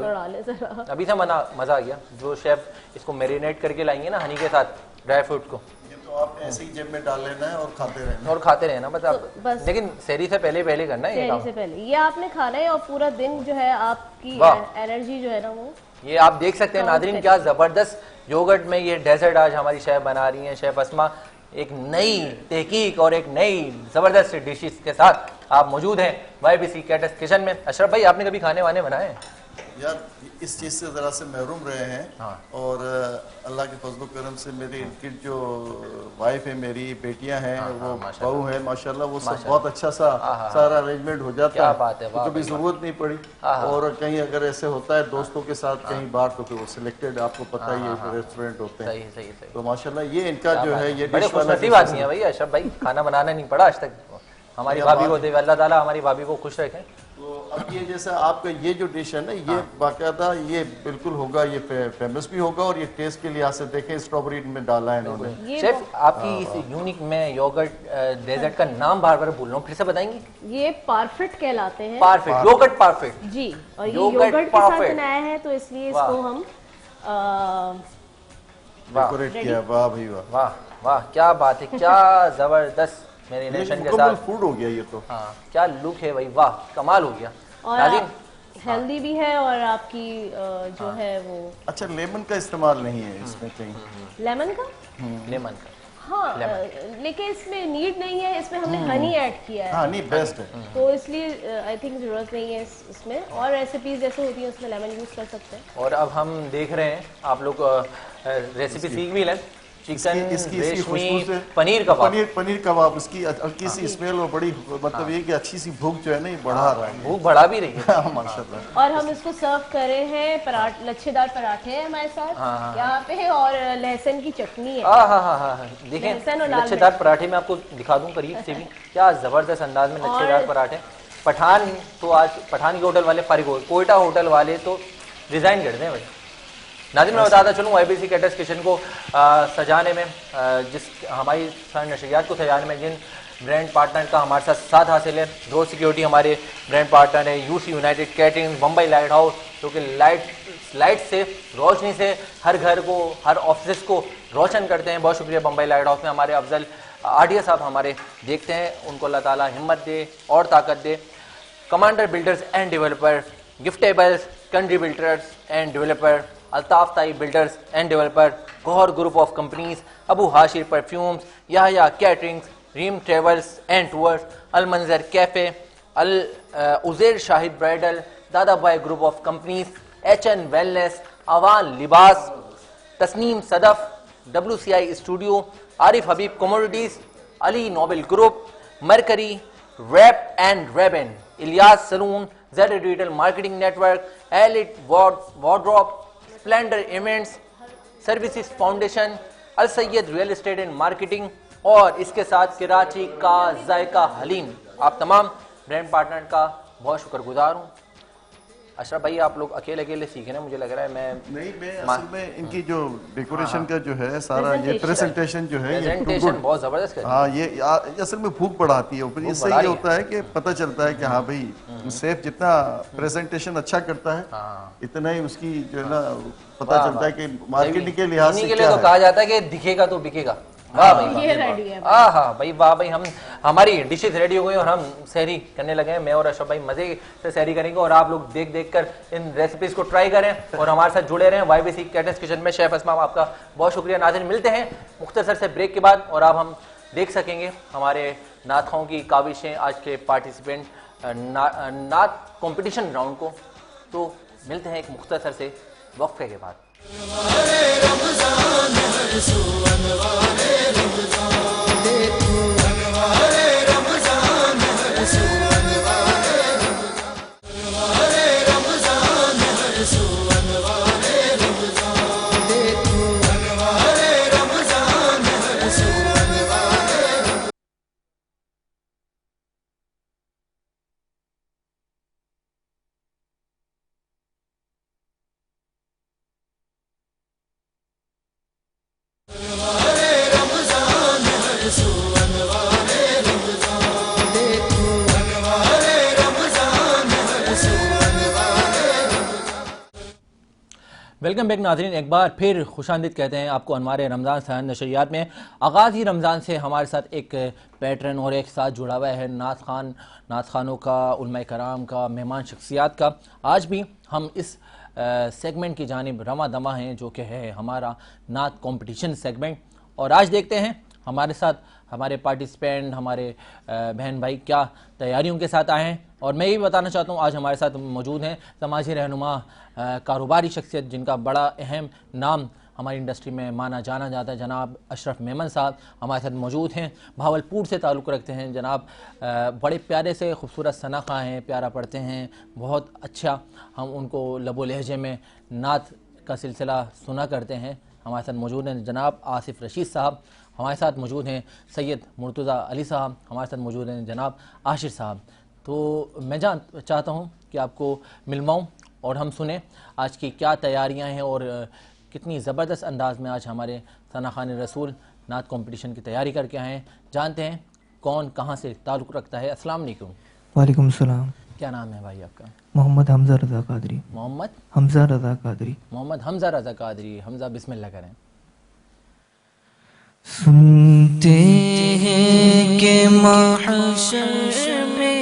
A: अभी से मजा आ गया। जो शेफ इसको मैरिनेट करके लाएंगे ना हनी के साथ ड्राई फ्रूट को,
G: तो आप ऐसे ही जेब में डाल लेना है और खाते रहना
H: बस।
A: लेकिन सहरी से पहले करना है,
H: सहरी से पहले ये आपने खाना है, और पूरा दिन जो है आपकी एनर्जी जो है ना वो।
A: ये आप देख सकते हैं नाज़रीन, क्या जबरदस्त योगर्ट में ये डेजर्ट आज हमारी शेफ बना रही हैं, शेफ अस्मा। एक नई तहकीक और एक नई जबरदस्त डिशेस के साथ आप मौजूद हैं YBC कैटर्स किचन में। अशरफ भाई, आपने कभी खाने वाने बनाए?
G: यार इस चीज़ से ज़रा से महरूम रहे हैं। और अल्लाह के फजल करम से मेरी इनकी जो वाइफ है, मेरी बेटियां हैं, वो बहू है, माशाल्लाह वो सब बहुत अच्छा सा सारा अरेंजमेंट हो जाता है।
A: बात है,
G: तो कभी ज़रूरत नहीं पड़ी। और कहीं अगर ऐसे होता है दोस्तों के साथ कहीं बाहर, तो फिर वो सिलेक्टेड, आपको पता ही है रेस्टोरेंट होते हैं।
A: सही।
G: तो माशाल्लाह ये इनका जो है ये
A: बड़े खुशनसीब आदमी है भाई अशरफ भाई, खाना बनाना नहीं पड़ा आज तक। हमारी भाभी को दे, अल्लाह ताला हमारी भाभी को खुश रखें।
G: तो अब ये जैसा आपका ये जो डिश है ना, ये बाकायदा ये बिल्कुल होगा, ये फेमस भी होगा। और ये टेस्ट के लिहाज से देखें, स्ट्रॉबेरी में डाला है इन्होंने।
A: शेफ, आपकी इस यूनिक में योगर्ट डेजर्ट का नाम बार बार भूल रहा हूँ, फिर से बताएंगी?
H: ये परफेक्ट कहलाते हैं।
A: परफेक्ट, योगर्ट परफेक्ट
H: जी। और ये योगर्ट के साथ बनाया है, तो इसलिए इसको हम
G: डेकोरेट किया। वाह भाई वाह,
A: वाह वाह, क्या बात है, क्या जबरदस्त मैरिनेशन के साथ
G: फूड हो गया ये तो।
A: हाँ, क्या लुक है भाई, वाह कमाल हो गया।
H: और हेल्दी भी है, और आपकी जो है वो।
G: अच्छा, लेमन का इस्तेमाल नहीं है इसमें कहीं?
H: लेमन का हाँ, लेकिन इसमें नीड नहीं है, इसमें हमने हनी ऐड किया है।
G: हनी बेस्ट है,
H: तो इसलिए आई थिंक जरूरत नहीं है इसमें। और रेसिपीज जैसे होती है उसमें लेमन यूज कर सकते हैं।
A: और अब हम देख रहे हैं, आप लोग रेसिपी सीख भी लें। चिकन रेशमी पनीर
G: कबाब, इसकी हल्की सी स्मेल और बड़ी मतलब ये कि अच्छी सी भूख जो है ना ये बढ़ा रहा है,
A: भूख बढ़ा भी रही है
G: माशाल्लाह।
H: और हम इसको सर्व कर रहे हैं, लच्छेदार पराठे हैं हमारे साथ यहाँ पे, और लहसुन की चटनी है।
A: देखें लच्छेदार पराठे में आपको दिखा दूं करीब से भी, क्या जबरदस्त अंदाज में लच्छेदार पराठे। पठान तो आज पठान के होटल वाले फारिग हो गए, कोयटा होटल वाले तो रिजाइन कर दें भाई। नाज़रीन मैं बताता चलूँ YBC कैटर्स किचन को सजाने में जिस हमारी नशरियात को सजाने में जिन ब्रांड पार्टनर का हमारे साथ हासिल है, रोड सिक्योरिटी हमारे ब्रांड पार्टनर है, UC United catering, Bombay light house जो कि लाइट से रोशनी से हर घर को हर ऑफिस को रोशन करते हैं। बहुत शुक्रिया बम्बई लाइट हाउस में हमारे अफजल आडिया साहब हमारे देखते हैं, उनको अल्लाह ताला हिम्मत दे और ताकत दे। Commander builders and developer, giftables, country builders and developer, Altaf Tai builders and developer, Gohar group of companies, Abu Hashir perfumes, Yahya caterings, Reem travels and tours, Al Manzar cafe, Al Uzair Shahid bridal, Dadabhai group of companies, HN wellness, Awan Libas, Tasneem Sadaf, WCI studio, Arif Habib commodities, Ali noble group, mercury, rap and Rabin, Ilyas salon, Z digital marketing network, elite wardrobe, Splendor Events, Services Foundation, Al Syed Real Estate and Marketing और इसके साथ कराची का जायका हलीम। आप तमाम brand partner का बहुत शुक्रगुजार हूँ। अशरफ भाई आप लोग अकेले सीखे ना, मुझे लग रहा है मैं
G: असल में इनकी जो डेकोरेशन का जो है सारा ये प्रेजेंटेशन जो है
A: प्रेजेंटेशन बहुत जबरदस्त है।
G: हाँ ये असल में भूख बढ़ाती है ऊपर, इससे ये होता है कि पता चलता है कि हाँ भाई सेफ जितना प्रेजेंटेशन अच्छा करता है इतना ही उसकी जो है ना पता चलता है कि मार्केटिंग के लिहाज से
A: क्या है। तो कहा जाता है कि दिखेगा तो बिकेगा। वाह भाई,
H: ये रेडी है।
A: हाँ भाई वाह भाई, हम हमारी डिशेज रेडी हो गई और हम सहरी करने लगे हैं। मैं और अशरफ भाई मजे से सहरी करेंगे और आप लोग देख कर इन रेसिपीज को ट्राई करें और हमारे साथ जुड़े रहें। YBC कैटर्स किचन में शेफ अस्मा आपका बहुत शुक्रिया। नाज़रीन मिलते हैं मुख्तसर से ब्रेक के बाद और अब हम देख सकेंगे हमारे नातखाओं की काविशें, आज के पार्टिसिपेंट नात कॉम्पिटिशन राउंड को। तो मिलते हैं एक मुख्तसर से वक्फे के बाद। वेलकम बैक नाज़रीन, एक बार फिर खुशामदीद कहते हैं आपको अनवार रमज़ान सयान नशरियात में। आगाज़ ही रमज़ान से हमारे साथ एक पैटर्न और एक साथ जुड़ा हुआ है नात खानों का, उलमा कराम का, मेहमान शख्सियात का। आज भी हम इस सेगमेंट की जानिब रवा दमा हैं जो कि है हमारा नात कंपटीशन सेगमेंट। और आज देखते हैं हमारे साथ हमारे पार्टिसिपेंट, हमारे बहन भाई क्या तैयारियों के साथ आए हैं। और मैं ये बताना चाहता हूँ आज हमारे साथ मौजूद हैं समाजी रहनुमा, कारोबारी शख्सियत जिनका बड़ा अहम नाम हमारी इंडस्ट्री में माना जाना जाता है, जनाब अशरफ मेमन साहब हमारे साथ मौजूद हैं। भावलपुर से ताल्लुक़ रखते हैं जनाब, बड़े प्यारे से खूबसूरत सनाखा हैं, प्यारा पढ़ते हैं, बहुत अच्छा। हम उनको लबो लहजे में नात का सिलसिला सुना करते हैं। हमारे साथ मौजूद हैं जनाब आसिफ रशीद साहब, हमारे साथ मौजूद हैं सैयद मुर्तज़ा अली साहब, हमारे साथ मौजूद हैं जनाब आशिर साहब। तो मैं चाहता हूँ कि आपको मिलवाऊँ और हम सुने आज की क्या तैयारियाँ हैं और कितनी ज़बरदस्त अंदाज में आज हमारे सना खान रसूल नात कंपटीशन की तैयारी करके आए हैं। जानते हैं कौन कहाँ से ताल्लुक़ रखता है। अस्सलाम वालेकुम।
J: वालेकुम सलाम।
A: क्या नाम है भाई आपका?
J: मोहम्मद हमजा रज़ा कादरी।
A: मोहम्मद
J: हमजा रज़ा कादरी।
A: मोहम्मद हमजा रज़ा कादरी। हमजा बिस्मिल्लाह करें।
J: सुनते हैं कि महशर में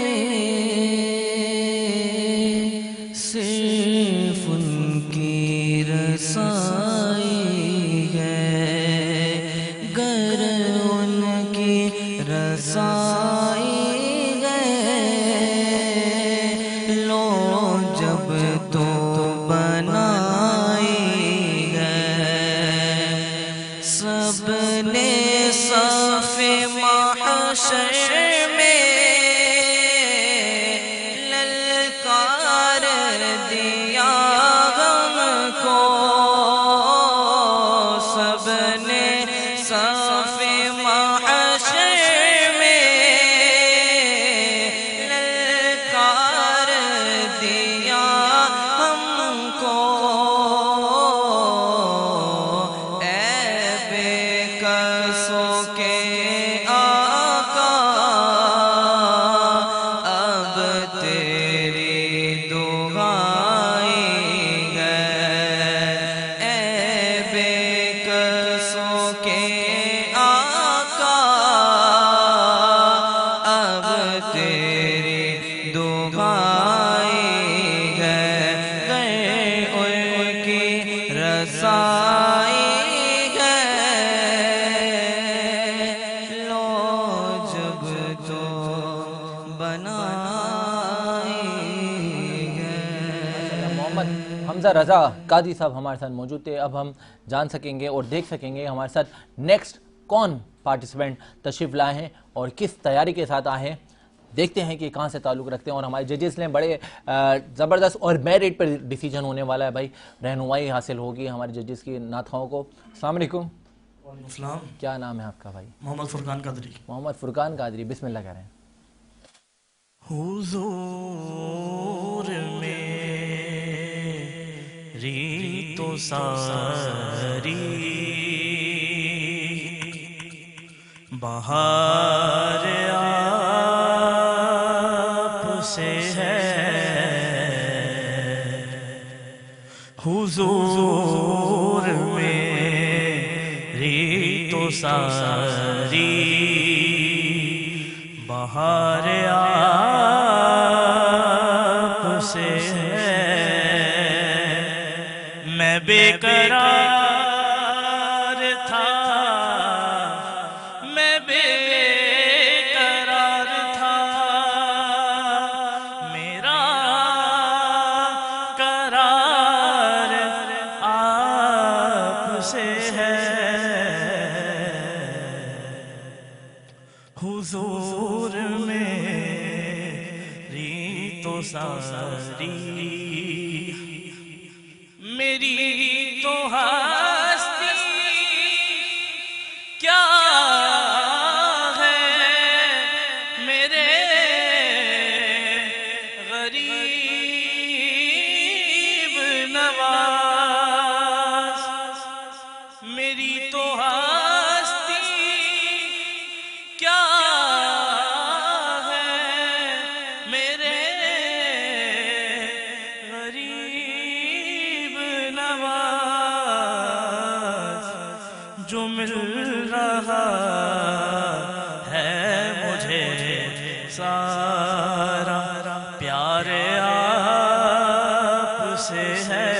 J: सिर्फ उनकी रसाई है, गर उनकी रसाई है, लो जब तो बनाई है, सबने साफ़े महशर में ललकार दिया हमको, सबने साफ़े महशर में ललकार बनाई है।
A: मोहम्मद हमजा रजा कादी साहब हमारे साथ मौजूद थे। अब हम जान सकेंगे और देख सकेंगे हमारे साथ नेक्स्ट कौन पार्टिसिपेंट तशरीफ लाए हैं और किस तैयारी के साथ आए हैं। देखते हैं कि कहाँ से ताल्लुक़ रखते हैं। और हमारे जजेस ने बड़े ज़बरदस्त और मेरिट पर डिसीजन होने वाला है भाई, रहनुमाई हासिल होगी हमारे जजेस की नाथाओं को। अस्सलाम वालेकुम।
K: वालेकुम।
A: क्या नाम है आपका भाई?
K: मोहम्मद फुरकान कादरी।
A: मोहम्मद फुरकान कादरी, बिस्मिल्लाह करें।
E: हुजूर मेरी तो सारी बहार आपसे है, हुजूर मेरी तो सारी बहार आपसे है। मैं बेकरार था, मैं बेकरार था, मेरा करार आपसे है, हुजूर मेरी तो सारी मेरी तो हस्ती क्या है, मेरे गरीब नवाज, मेरी तो हस्ती क्या है, मेरे गरीब नवाज, जो मिल रहा है मुझे सारा प्यार आपसे है,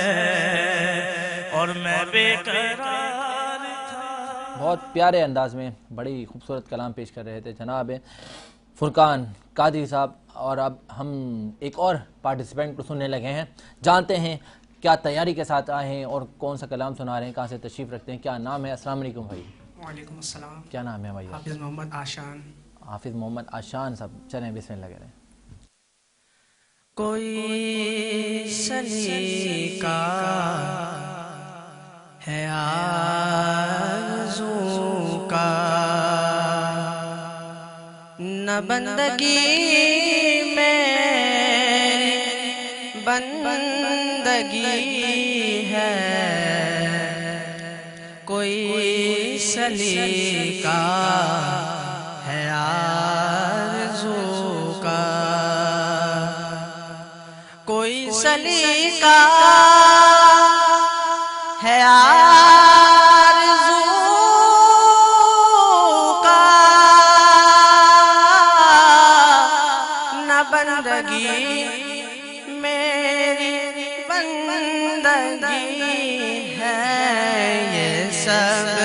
E: और मैं बेकरार था।
A: बहुत प्यारे अंदाज में बड़ी खूबसूरत कलाम पेश कर रहे थे जनाब फुरकान कादरी साहब। और अब हम एक और पार्टिसिपेंट को सुनने लगे हैं, जानते हैं क्या तैयारी के साथ आए हैं और कौन सा कलाम सुना रहे हैं, कहाँ से तशरीफ़ रखते हैं, क्या नाम है? अस्सलाम वालेकुम भाई।
L: वालेकुम अस्सलाम।
A: क्या नाम है भाई?
L: हाफिज़ मोहम्मद आशान।
A: हाफिज़ मोहम्मद आशान साहब, चलें बिस्मिल्लाह करें।
J: कोई सलीका है आरज़ू का, न बंदगी मेरी बंदगी है, कोई सलीका है आरज़ू का, कोई सलीका है आरज़ू का, न बंदगी मेरी बंदगी है, ये सब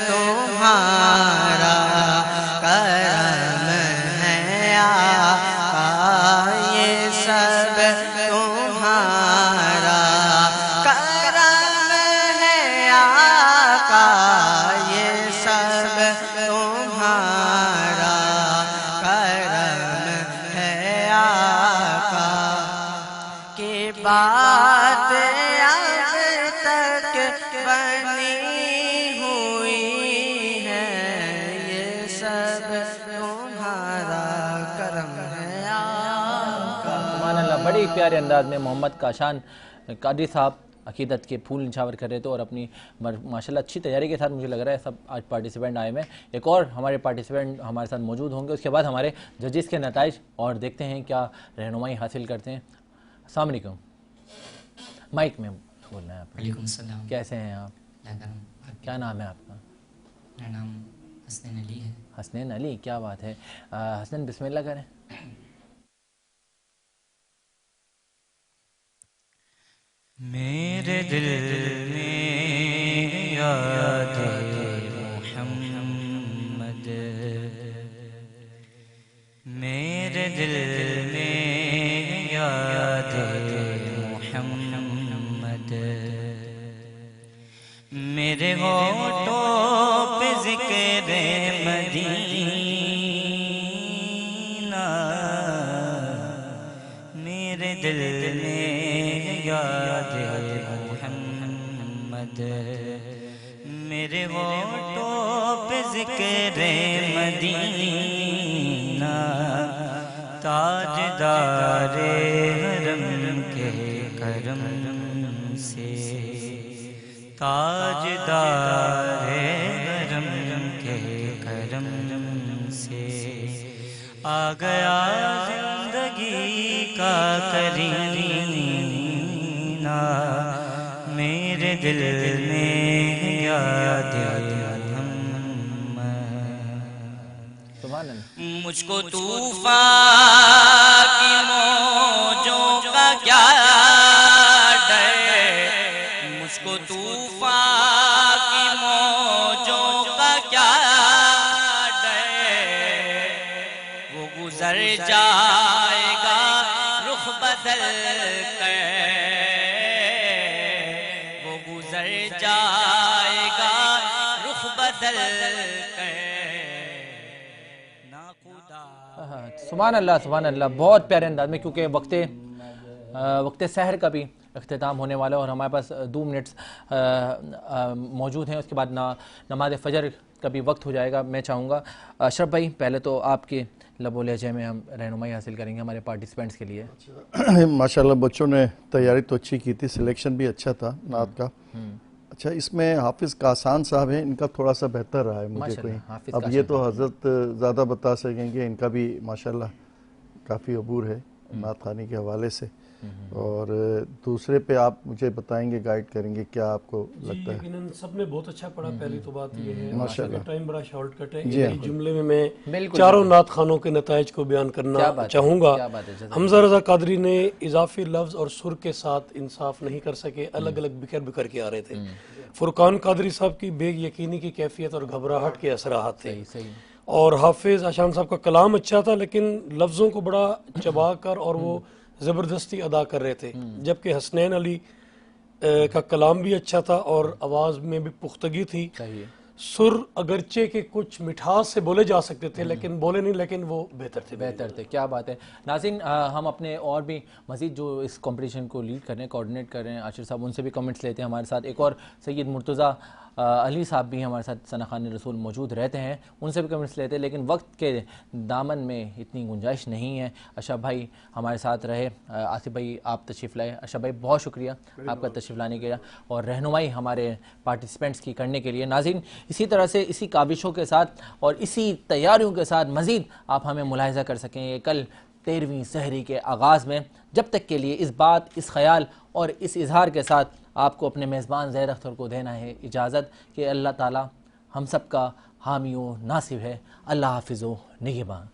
J: तुम्हारा करम है आका, ये सब तुम्हारा करम है आका, ये सब तुम्हारा करम है आका, के बात अब तक बनी हुई है, ये सब तुम्हारा करम है आका।
A: सुभान अल्लाह, बड़ी प्यारे अंदाज में मोहम्मद काशान कादरी साहब अकीदत के फूल निछावर कर रहे थे और अपनी माशाल्लाह अच्छी तैयारी के साथ मुझे लग रहा है सब आज पार्टिसिपेंट आए हुए हैं। एक और हमारे पार्टिसिपेंट हमारे साथ मौजूद होंगे, उसके बाद हमारे जजेस के नताइज और देखते हैं क्या रहनुमाई हासिल करते हैं। अस्सलाम वालेकुम। माइक में बोलना है आपको।
P: वालेकुम सलाम।
A: कैसे हैं आप? क्या नाम है आपका?
P: मेरा नाम हसनैन अली है।
A: हसनैन अली, क्या बात है। हसनैन बिस्मिल्लाह करें।
E: मेरे दिल में याद मोहम्मद, मेरे
J: मेरे दिल में याद मोहम्मद, मेरे होठों पे ज़िक्र मदीना, मेरे दिल में याद मोहम्मद, मेरे होठों पे ज़िक्र मदीना, ताजदारे हरम के करम से, ताजदारे हरम के करम से आ गया जिंदगी का करीना, मेरे दिल में याद मुझको तूफान की मौजों का क्या डर, मुझको तूफान की मौजों का क्या डर, वो गुजर जाएगा रुख बदल कर, वो गुजर जाएगा रुख बदल कर।
A: सुभान अल्लाह, सुभान अल्लाह। बहुत प्यारे अंदाज में, क्योंकि वक्त सहर का भी अख्तिताम होने वाला है और हमारे पास 2 मिनट्स मौजूद हैं। उसके बाद नमाज फ़जर का भी वक्त हो जाएगा। मैं चाहूँगा अशरफ भाई, पहले तो आपके लबो लहजे में हम रहनुमाई हासिल करेंगे हमारे पार्टिसिपेंट्स के लिए।
G: माशाल्लाह बच्चों ने तैयारी तो अच्छी की थी, सिलेक्शन भी अच्छा था नात का। अच्छा, इसमें हाफिज़ कासान साहब हैं, इनका थोड़ा सा बेहतर रहा है मुझे कोई। अब ये तो हज़रत ज़्यादा बता सकेंगे, इनका भी माशाल्लाह काफ़ी अबूर है नात खानी के हवाले से। और दूसरे पे आप मुझे बताएंगे, गाइड करेंगे, क्या आपको लगता है?
Q: यकीनन सब ने बहुत अच्छा पढ़ा। पहली तो बात ये है
G: माशाल्लाह,
Q: टाइम बड़ा शॉर्टकट है।
G: जी
Q: एक जुमले में मैं चारों नात खानों के नताइज को बयान करना चाहूँगा। हमजा रज़ा कादरी ने इजाफी लफ्ज़ और सुर के साथ इंसाफ नहीं कर सके, अलग अलग बिखर बिखर के आ रहे थे। फुरकान कादरी साहब की बेयकीनी की कैफियत और घबराहट के असराहत थे। और हाफिज़ आशान साहब का कलाम अच्छा था, लेकिन लफ्ज़ों को बड़ा चबा कर और वो ज़बरदस्ती अदा कर रहे थे। जबकि हसनैन अली का कलाम भी अच्छा था और आवाज़ में भी पुख्तगी थी। सुर अगरचे के कुछ मिठास से बोले जा सकते थे, लेकिन बोले नहीं, लेकिन वो बेहतर थे।
A: क्या बात है। नाज़रीन, हम अपने और भी मज़ीद जो इस कंपटीशन को लीड कर रहे हैं, कोऑर्डिनेट कर रहे हैं, आशिर साहब, उनसे भी कमेंट्स लेते हैं हमारे साथ। एक और सैयद मुर्तज़ा अली साहब भी हमारे साथ सना खान रसूल मौजूद रहते हैं, उनसे भी कमेंट्स लेते हैं, लेकिन वक्त के दामन में इतनी गुंजाइश नहीं है। अशरफ भाई हमारे साथ रहे, आसिफ भाई आप तशरीफ़ लाए। अशरफ भाई बहुत शुक्रिया आपका तशरीफ़ लाने के लिए और रहनुमाई हमारे पार्टिसिपेंट्स की करने के लिए। नाज़रीन, इसी तरह से इसी काबिशों के साथ और इसी तैयारियों के साथ मज़ीद आप हमें मुलाहिज़ा कर सकेंगे कल 13वीं सहरी के आगाज़ में। जब तक के लिए इस बात, इस ख्याल और इस इजहार के साथ आपको अपने मेज़बान ज़ैद अख्तर को देना है इजाज़त कि अल्लाह ताला हम सब का हामी व नासिर है। अल्लाह हाफ़िज़ व निगहबान।